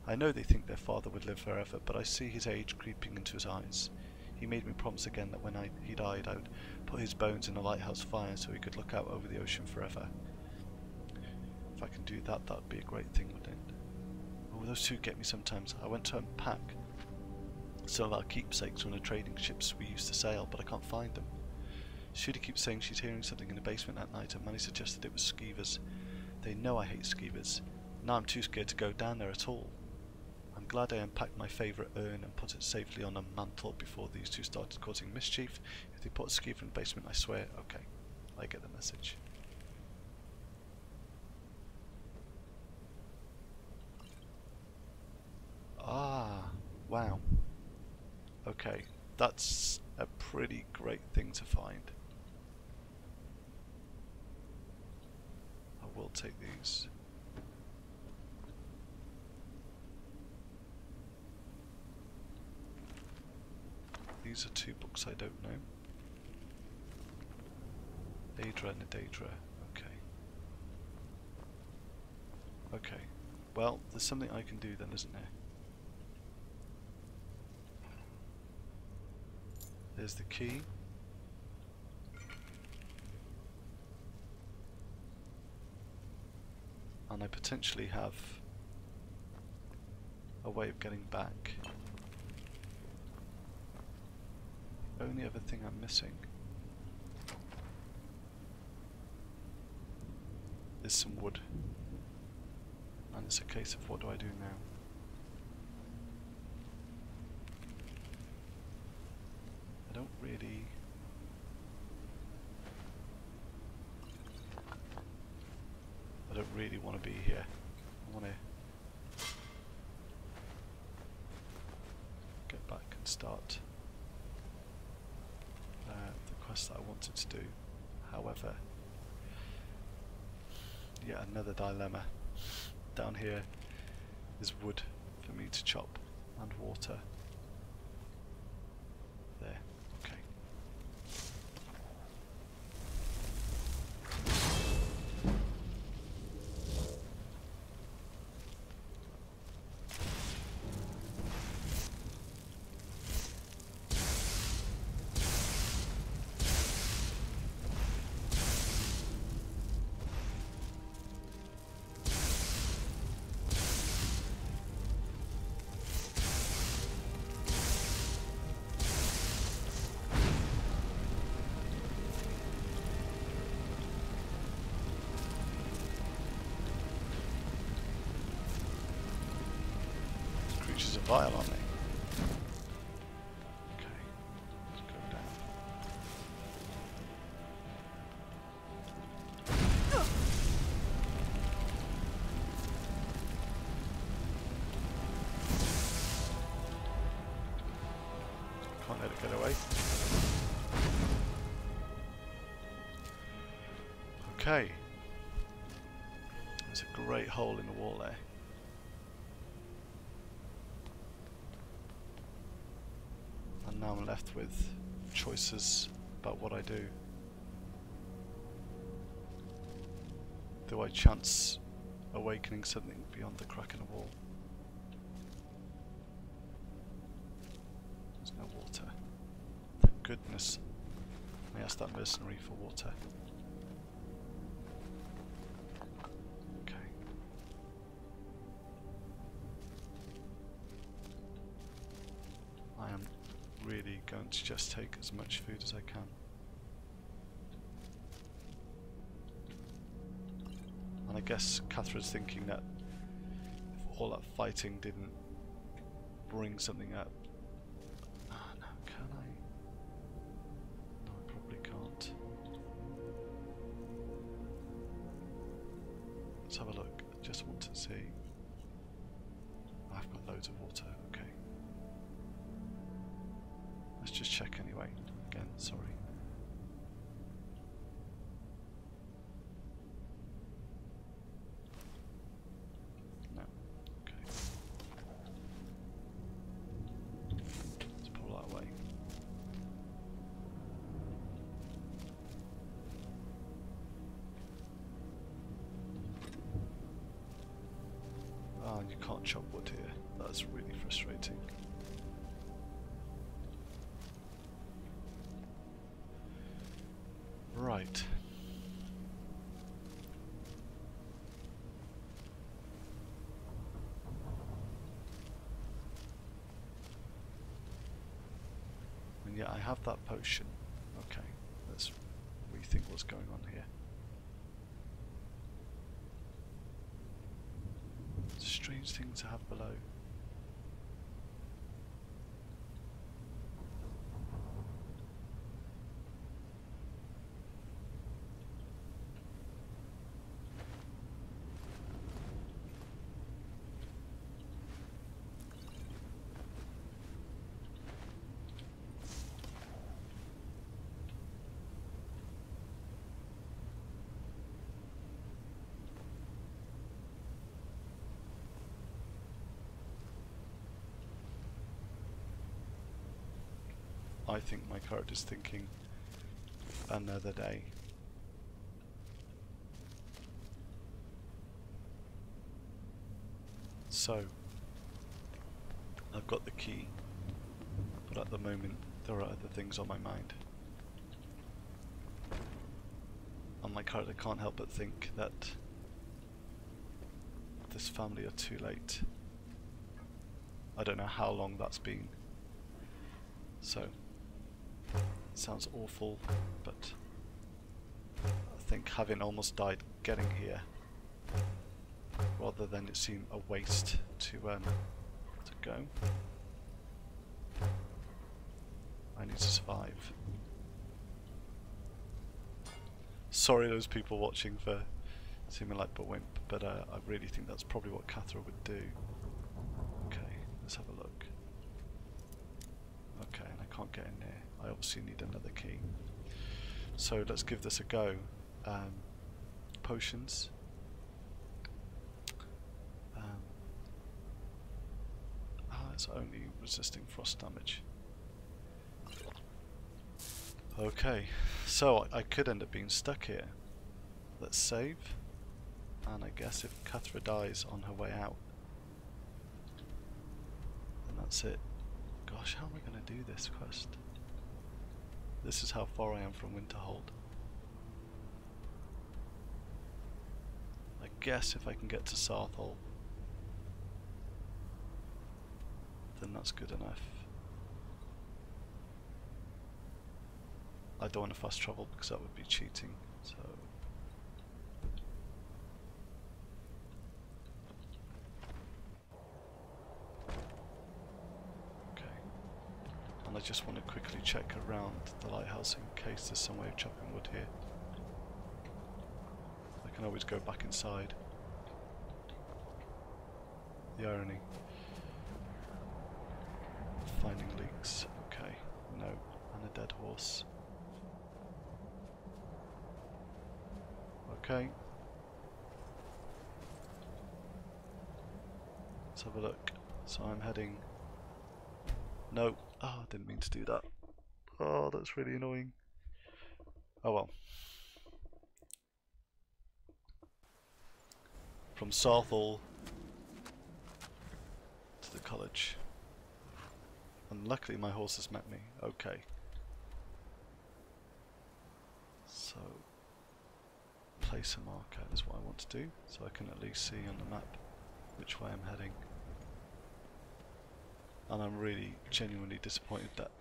I know they think their father would live forever, but I see his age creeping into his eyes. He made me promise again that when he died, I would put his bones in a lighthouse fire so he could look out over the ocean forever. If I can do that, that would be a great thing, wouldn't it? Oh, those two get me sometimes. I went to unpack some of our keepsakes from the trading ships we used to sail, but I can't find them. Sudi keeps saying she's hearing something in the basement at night, and Manny suggested it was skeevers. They know I hate skeevers. Now I'm too scared to go down there at all. I'm glad I unpacked my favourite urn and put it safely on a mantle before these two started causing mischief. If they put a skeever in the basement, I swear. Okay, I get the message. Ah, wow. Okay, that's a pretty great thing to find. I will take these. These are 2 books I don't know. Daedra and Daedra. Okay. Okay. Well, there's something I can do then, isn't there? There's the key. And I potentially have a way of getting back. Only other thing I'm missing is some wood, and it's a case of what do I do now? I don't really want to be here. I want to get back and start the quest that I wanted to do. However, yet another dilemma. Down here is wood for me to chop and water. There, okay. Creatures are vile, aren't they? Okay, let's go down. Can't let it get away. Okay. There's a great hole in the wall there. And now I'm left with choices about what I do. Do I chance awakening something beyond the crack in the wall? There's no water. Thank goodness. I asked that mercenary for water. Okay. I am really going to just take as much food as I can. And I guess Kathra's thinking that if all that fighting didn't bring something up. Ah, no, can I? No, I probably can't. Let's have a look. I just want to see. I've got loads of water, okay. Let's just check anyway. Again, sorry. No. Okay. Let's pull that away. Ah, you can't chop wood here. That's really frustrating. Right. And yeah, I have that potion. Okay, let's rethink what's going on here. It's a strange thing to have below. I think my character's thinking another day. So, I've got the key, but at the moment there are other things on my mind. And my character can't help but think that this family are too late. I don't know how long that's been. So, it sounds awful, but I think having almost died getting here, rather than it seem a waste to go, I need to survive. Sorry those people watching for seeming like a wimp, but I really think that's probably what Kathra would do. Okay, let's have a look. Okay, and I can't get in there. I obviously need another key. So let's give this a go. Potions. It's only resisting frost damage. Okay, so I could end up being stuck here. Let's save. And I guess if Kathra dies on her way out, then that's it. Gosh, how am I going to do this quest? This is how far I am from Winterhold. I guess if I can get to Southall, then that's good enough. I don't want to fast travel because that would be cheating, so... I just want to quickly check around the lighthouse in case there's some way of chopping wood here. I can always go back inside. The irony. Finding leaks. Okay, no. And a dead horse. Okay. Let's have a look. So I'm heading... No. Oh, I didn't mean to do that. Oh, that's really annoying. Oh well. From Southall to the college. And luckily my horse has met me. Okay. So, place a marker is what I want to do, so I can at least see on the map which way I'm heading. And I'm really genuinely disappointed that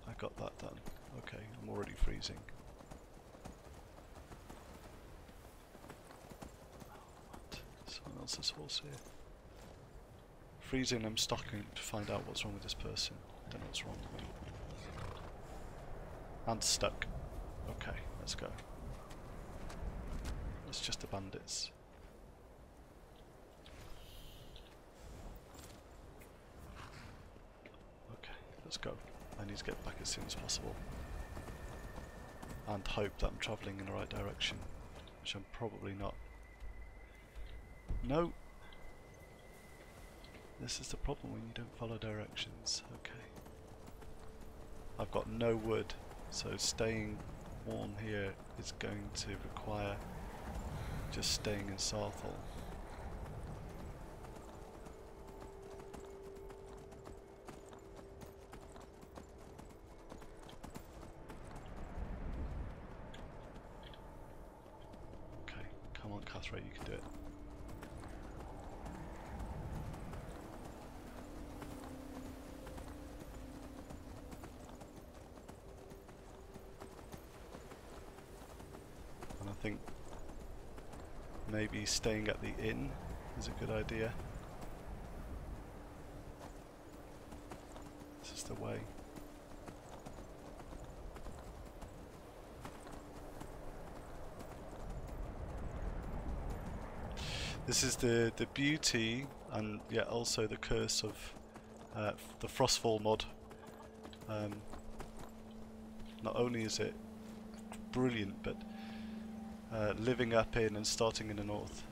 I got that done. Okay, I'm already freezing. Someone else's horse here. Freezing, I'm stalking to find out what's wrong with this person. Don't know what's wrong with me. And stuck. Okay, let's go. It's just the bandits. Okay, let's go. I need to get back as soon as possible. And hope that I'm travelling in the right direction. Which I'm probably not. No! This is the problem when you don't follow directions. Okay. I've got no wood, so staying warm here is going to require just staying in Sarthal. Okay, come on Kathra, you can do it. And I think maybe staying at the inn is a good idea. This is the way. This is the beauty and yet also the curse of the Frostfall mod. Not only is it brilliant, but living up in and starting in the north.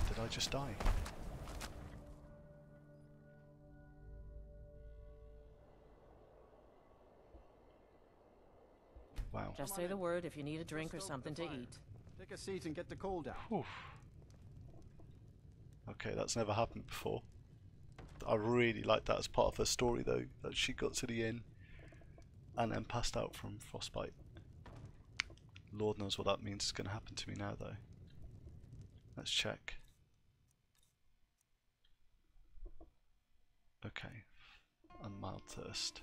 Did I just die? Wow. Just say the word if you need a drink or something to eat. Take a seat and get the cold out. Oof. Okay, that's never happened before. I really like that as part of her story though, that she got to the inn and then passed out from frostbite. Lord knows what that means is going to happen to me now though. Let's check. Okay, and mild thirst.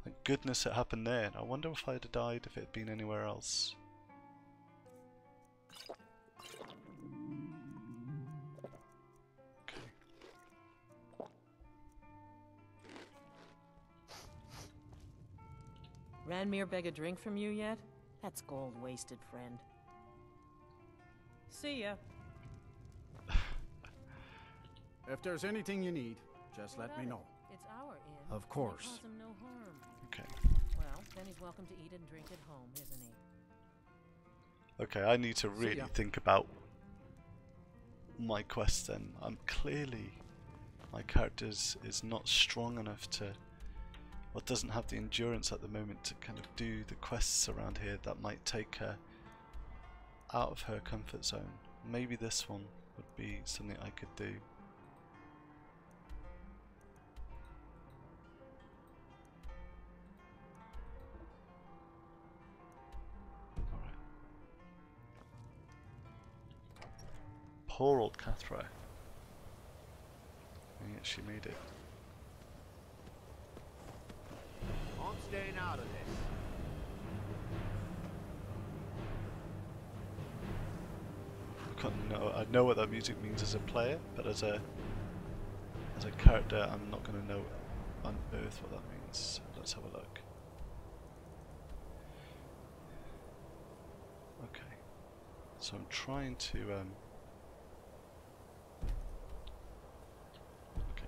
Thank goodness it happened there. I wonder if I'd have died if it had been anywhere else. Ranmir beg a drink from you yet? That's gold wasted, friend. See ya. If there's anything you need, just let me know. It's our inn. Of course. Cause him no harm. Okay. Well, then he's welcome to eat and drink at home, isn't he? Okay, I need to really think about my quest then. Clearly my character is not strong enough to, or doesn't have the endurance at the moment to kind of do the quests around here that might take her out of her comfort zone. Maybe this one would be something I could do. Alright. Poor old Kathra. And yet she made it. I'm staying out of this. I know what that music means as a player, but as a character, I'm not going to know unearth what that means. So let's have a look. Okay, so I'm trying to. Okay,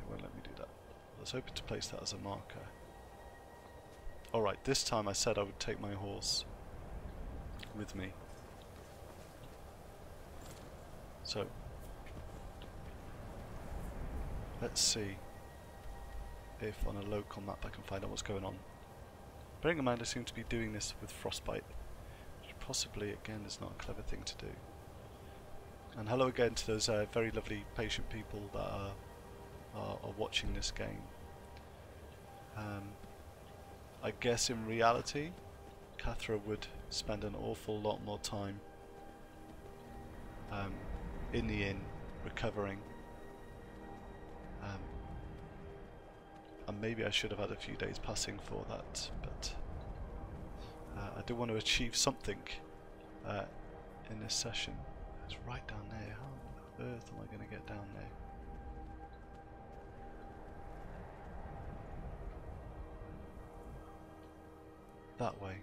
well, let me do that. I was hoping to place that as a marker. Alright, this time I said I would take my horse with me. So, let's see if on a local map I can find out what's going on. Bearing in mind I seem to be doing this with frostbite, which possibly again is not a clever thing to do. And hello again to those very lovely patient people that are watching this game. I guess in reality, Kathra would spend an awful lot more time in the inn, recovering. And maybe I should have had a few days passing for that, but I do want to achieve something in this session. It's right down there. How on earth am I going to get down there? That way.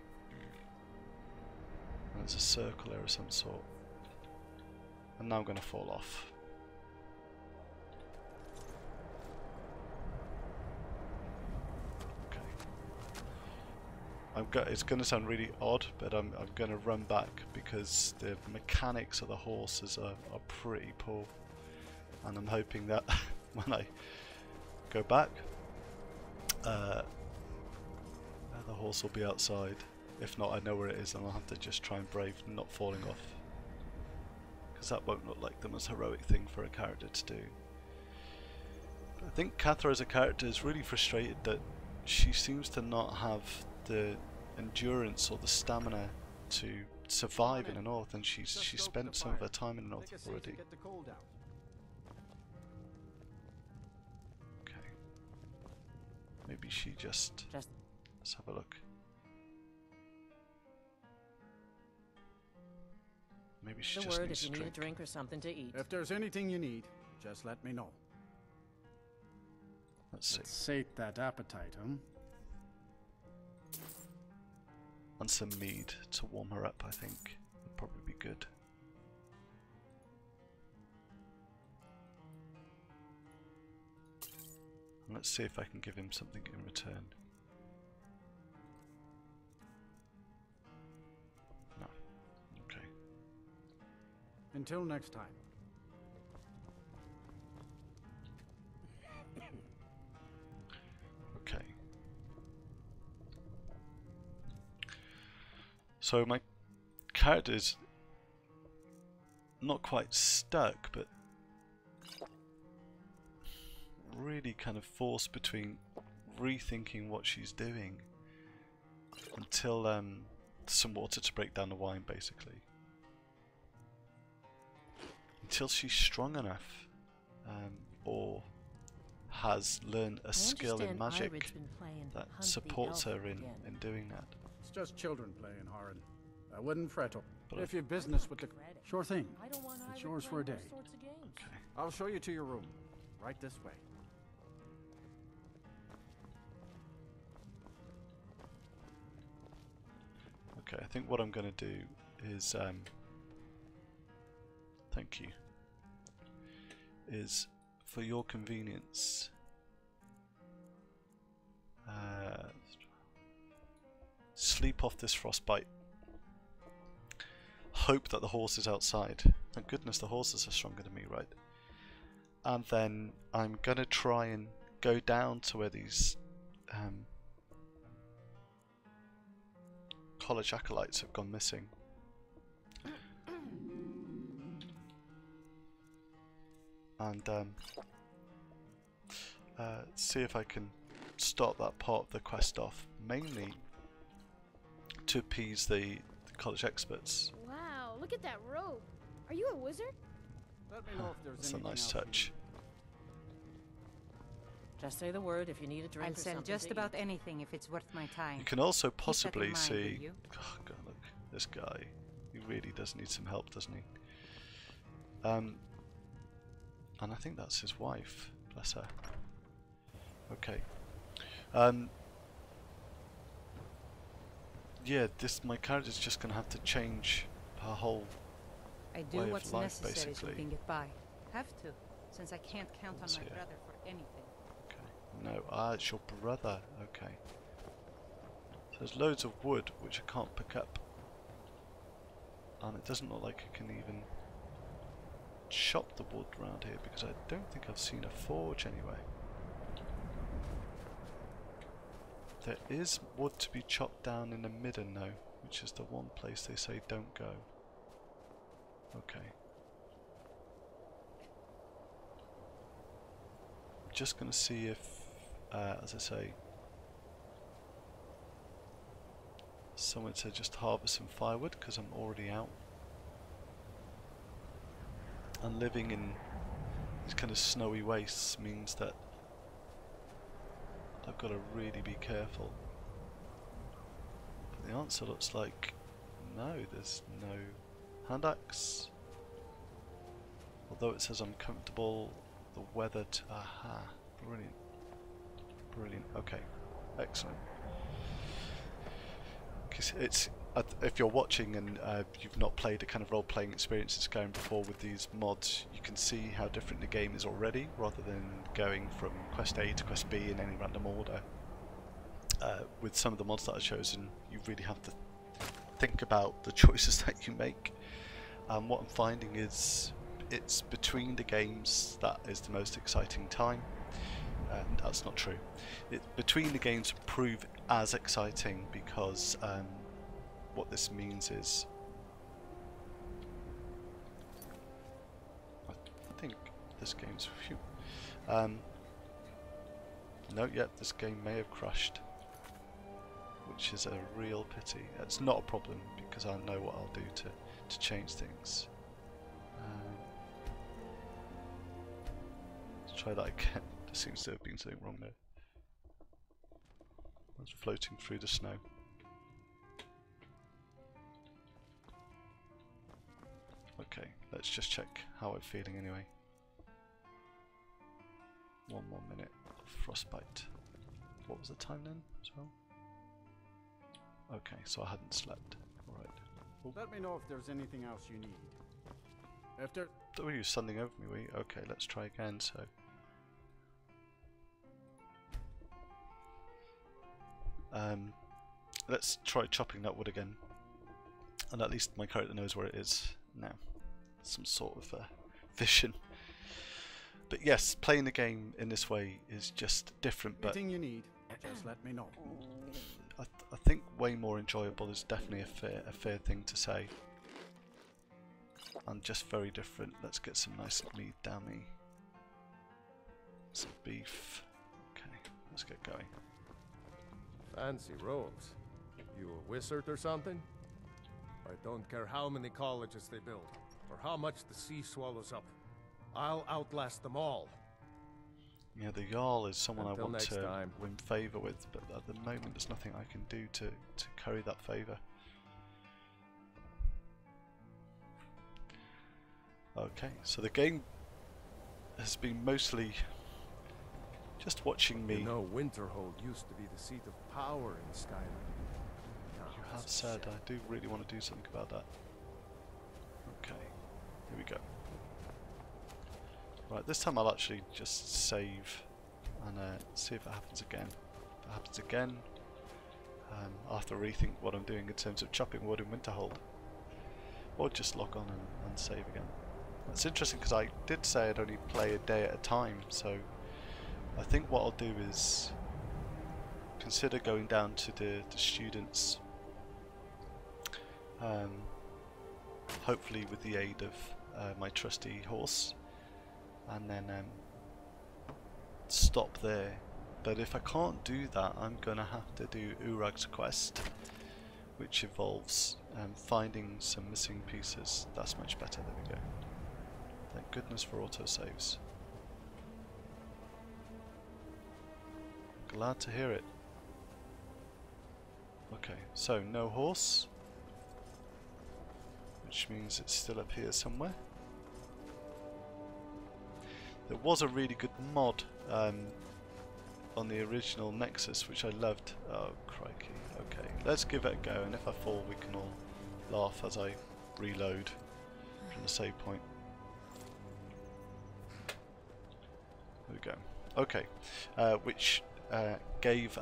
And there's a circle there of some sort. And now I'm going to fall off. It's going to sound really odd, but I'm going to run back because the mechanics of the horses are pretty poor, and I'm hoping that when I go back, the horse will be outside. If not, I know where it is, and I'll have to just try and brave not falling off, because that won't look like the most heroic thing for a character to do. But I think Kathra as a character is really frustrated that she seems to not have the endurance or the stamina to survive in the north, and she's spent some of her time in the north already. Okay. Maybe she just let's have a look. Maybe she just needs if you to need a drink or something to eat. If there's anything you need, just let me know. Let's see. Sate that appetite, huh? And some mead to warm her up, I think, would probably be good. And let's see if I can give him something in return. No. Okay. Until next time. Okay. So my character's not quite stuck, but really kind of forced between rethinking what she's doing until some water to break down the wine, basically. Until she's strong enough, or has learned a skill in magic that supports her in doing that. It's just children playing, Haran. I wouldn't fret up. But if you've business with the... Sure thing. It's yours for a day. Okay. I'll show you to your room. Right this way. Okay, I think what I'm going to do is... thank you. Is, for your convenience... sleep off this frostbite. Hope that the horse is outside. Thank goodness the horses are stronger than me, right? And then I'm gonna try and go down to where these college acolytes have gone missing. And see if I can start that part of the quest off, mainly to appease the college experts. Wow, look at that robe. Are you a wizard? Let me know if there's That's a anything nice else touch. Just say the word if you need a drink I'll or sell something just to about eat. anything if it's worth my time. You can also Keep that in possibly mind, see... will you? Oh god, look, this guy. He really does need some help, doesn't he? And I think that's his wife. Bless her. Okay. Yeah, my character's just gonna have to change her whole I do way what's of life, necessary so basically. we can get by. Have to, since I can't count on What's my here? brother for anything. No, it's your brother. Okay. So there's loads of wood which I can't pick up, and it doesn't look like I can even chop the wood around here because I don't think I've seen a forge anyway. There is wood to be chopped down in the midden though, which is the one place they say don't go. Okay. I'm just gonna see if, as I say, someone said just harvest some firewood because I'm already out. And living in these kind of snowy wastes means that I've got to really be careful. But the answer looks like no, there's no hand axe, Although it says uncomfortable, the weather aha, brilliant. Brilliant, okay, excellent. It's if you're watching and you've not played a kind of role-playing experience in Skyrim before with these mods, you can see how different the game is already, rather than going from quest A to quest B in any random order. With some of the mods that I've chosen, you really have to think about the choices that you make. And what I'm finding is it's between the games that is the most exciting time. And that's not true. Between the games prove as exciting because what this means is I think this game's phew. No, yet this game may have crashed, which is a real pity. It's not a problem because I know what I'll do to change things. Let's try that again. There seems to have been something wrong there. I was floating through the snow. Okay, let's just check how I'm feeling anyway. 1 more minute. Frostbite. What was the time then as well? Okay, so I hadn't slept. Alright. Let me know if there's anything else you need. If there... Oh, you were standing over me, were you? Okay, let's try again, so... let's try chopping that wood again. And at least my character knows where it is now. Some sort of vision. But yes, playing the game in this way is just different, but... Anything you need, just let me know. I think way more enjoyable is definitely a fair thing to say. And just very different. Let's get some nice meat down me. Some beef. Okay, let's get going. Fancy robes. You a wizard or something? I don't care how many colleges they build, or how much the sea swallows up. I'll outlast them all. Yeah, the Jarl is someone Until I want to time. win favour with, but at the moment there's nothing I can do to curry that favour. Okay, so the game has been mostly just watching me. You know, Winterhold used to be the seat of power in Skyrim. You have said I do really want to do something about that. Okay, here we go. Right, this time I'll actually just save and see if it happens again. If it happens again, I'll have to rethink what I'm doing in terms of chopping wood in Winterhold. Or just log on and save again. That's interesting because I did say I'd only play a day at a time, so I think what I'll do is consider going down to the students, hopefully with the aid of my trusty horse, and then stop there. But if I can't do that, I'm gonna have to do Urag's quest, which involves finding some missing pieces. That's much better. There we go. Thank goodness for autosaves. Glad to hear it. Okay, so no horse, which means it's still up here somewhere. There was a really good mod on the original Nexus, which I loved. Oh, crikey. Okay, let's give it a go, and if I fall, we can all laugh as I reload from the save point. There we go. Okay, which gave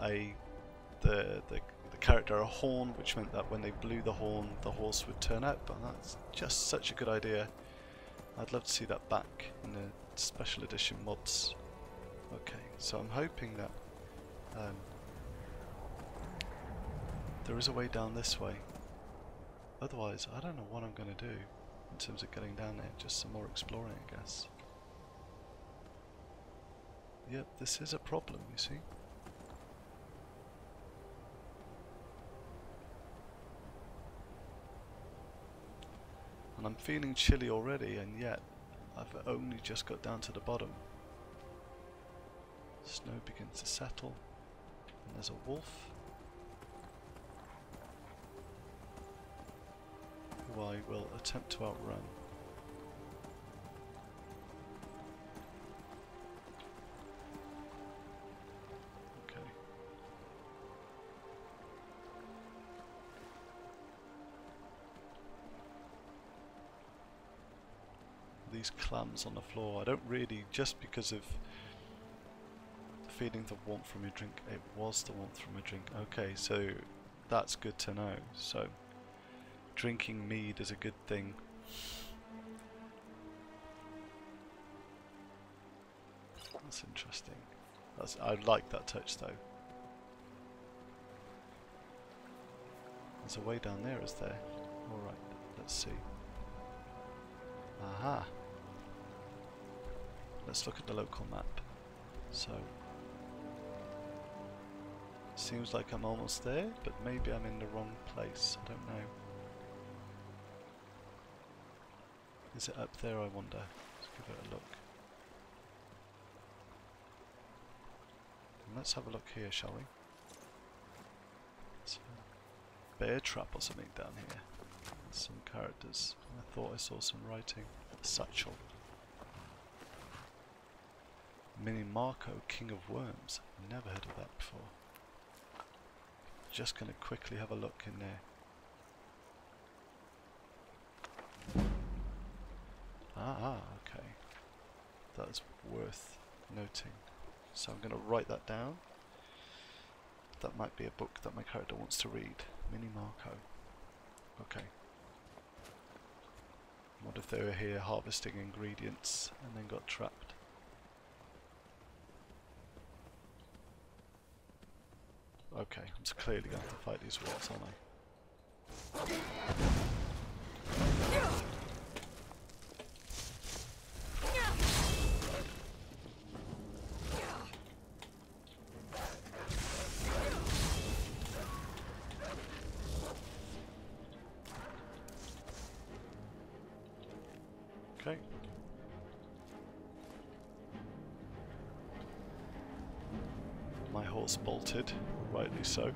the character a horn, which meant that when they blew the horn, the horse would turn up, and that's just such a good idea. I'd love to see that back in the special edition mods. Okay, so I'm hoping that there is a way down this way. Otherwise, I don't know what I'm going to do in terms of getting down there. Just some more exploring, I guess. Yep, this is a problem, you see. And I'm feeling chilly already, and yet I've only just got down to the bottom. Snow begins to settle, and there's a wolf who I will attempt to outrun. these clams on the floor. I don't really, just because of the feeling of warmth from your drink. It was the warmth from a drink. Okay, so that's good to know. So drinking mead is a good thing. That's interesting. I like that touch though. There's a way down there, is there? Alright, let's see. Aha! Let's look at the local map. So, seems like I'm almost there, but maybe I'm in the wrong place. I don't know. Is it up there, I wonder? Let's give it a look. And let's have a look here, shall we? It's a bear trap or something down here. There's some characters. I thought I saw some writing. A satchel. Mini Marco, King of Worms. Never heard of that before. Just going to quickly have a look in there. Ah, okay. That's worth noting. So I'm going to write that down. That might be a book that my character wants to read. Mini Marco. Okay. What if they were here harvesting ingredients and then got trapped? Okay, I'm just clearly going to have to fight these wolves, aren't I? Okay. My horse bolted, rightly so.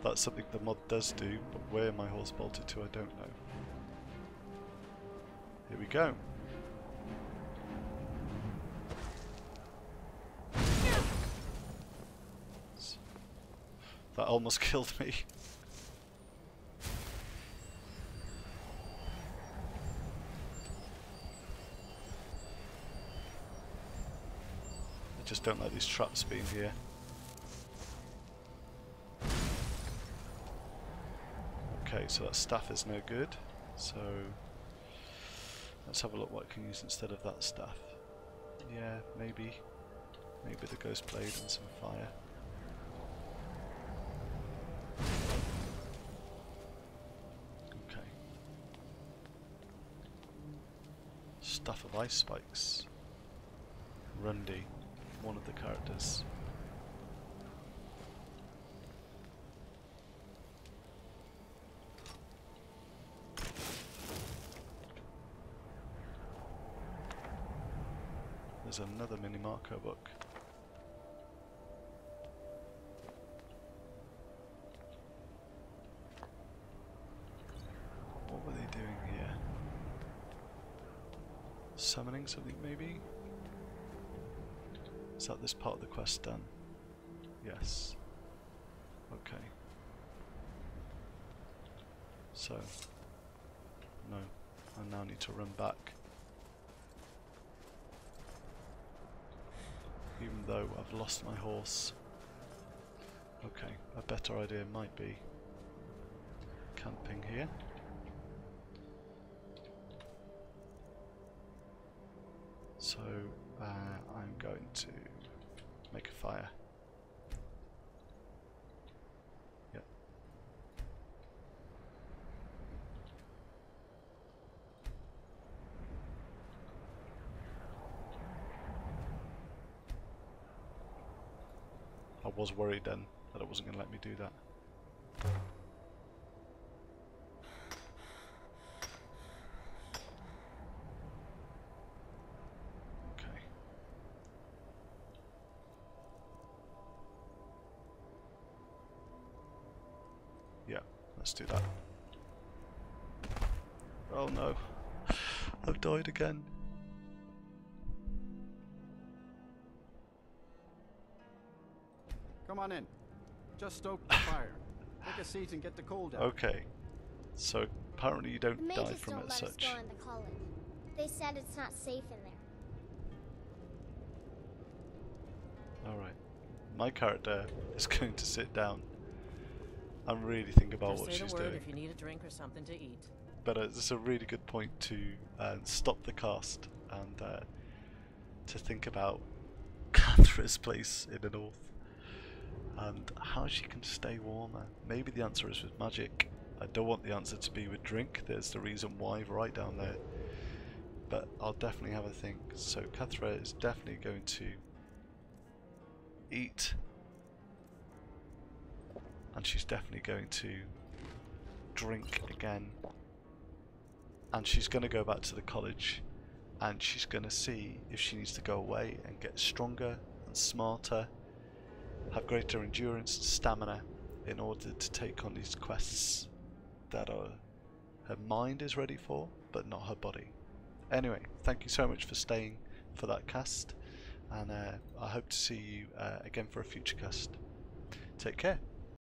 That's something the mod does do, but where my horse bolted to I don't know. Here we go. That almost killed me. I just don't like these traps being here. Okay, so that staff is no good. So let's have a look what I can use instead of that staff. Yeah, maybe the ghost blade and some fire. Okay. Staff of ice spikes. Rundy, one of the characters. There's another Mini Marco book. What were they doing here? Summoning something maybe? Is that this part of the quest done? Yes. Okay. So, no, I now need to run back. Even though I've lost my horse. Okay, a better idea might be camping here. So I'm going to make a fire. Yep. I was worried then that it wasn't going to let me do that. Okay. Yeah, let's do that. Oh no, I've died again. Come on in. Just stoke the fire. Take a seat and get the cold out. Okay. So apparently you don't The die mages from don't it as let us such. go in the college. They said it's not safe in there. Alright. My character is going to sit down and really think about Just what say she's the word doing. if you need a drink or something to eat. But it's a really good point to stop the cast and to think about Kathra's place in the north and how she can stay warmer. Maybe the answer is with magic. I don't want the answer to be with drink. There's the reason why right down there. But I'll definitely have a think. So Kathra is definitely going to eat, and she's definitely going to drink again, and she's going to go back to the college, and she's going to see if she needs to go away and get stronger and smarter, have greater endurance and stamina in order to take on these quests that her mind is ready for, but not her body. Anyway, thank you so much for staying for that cast, and I hope to see you again for a future cast. Take care.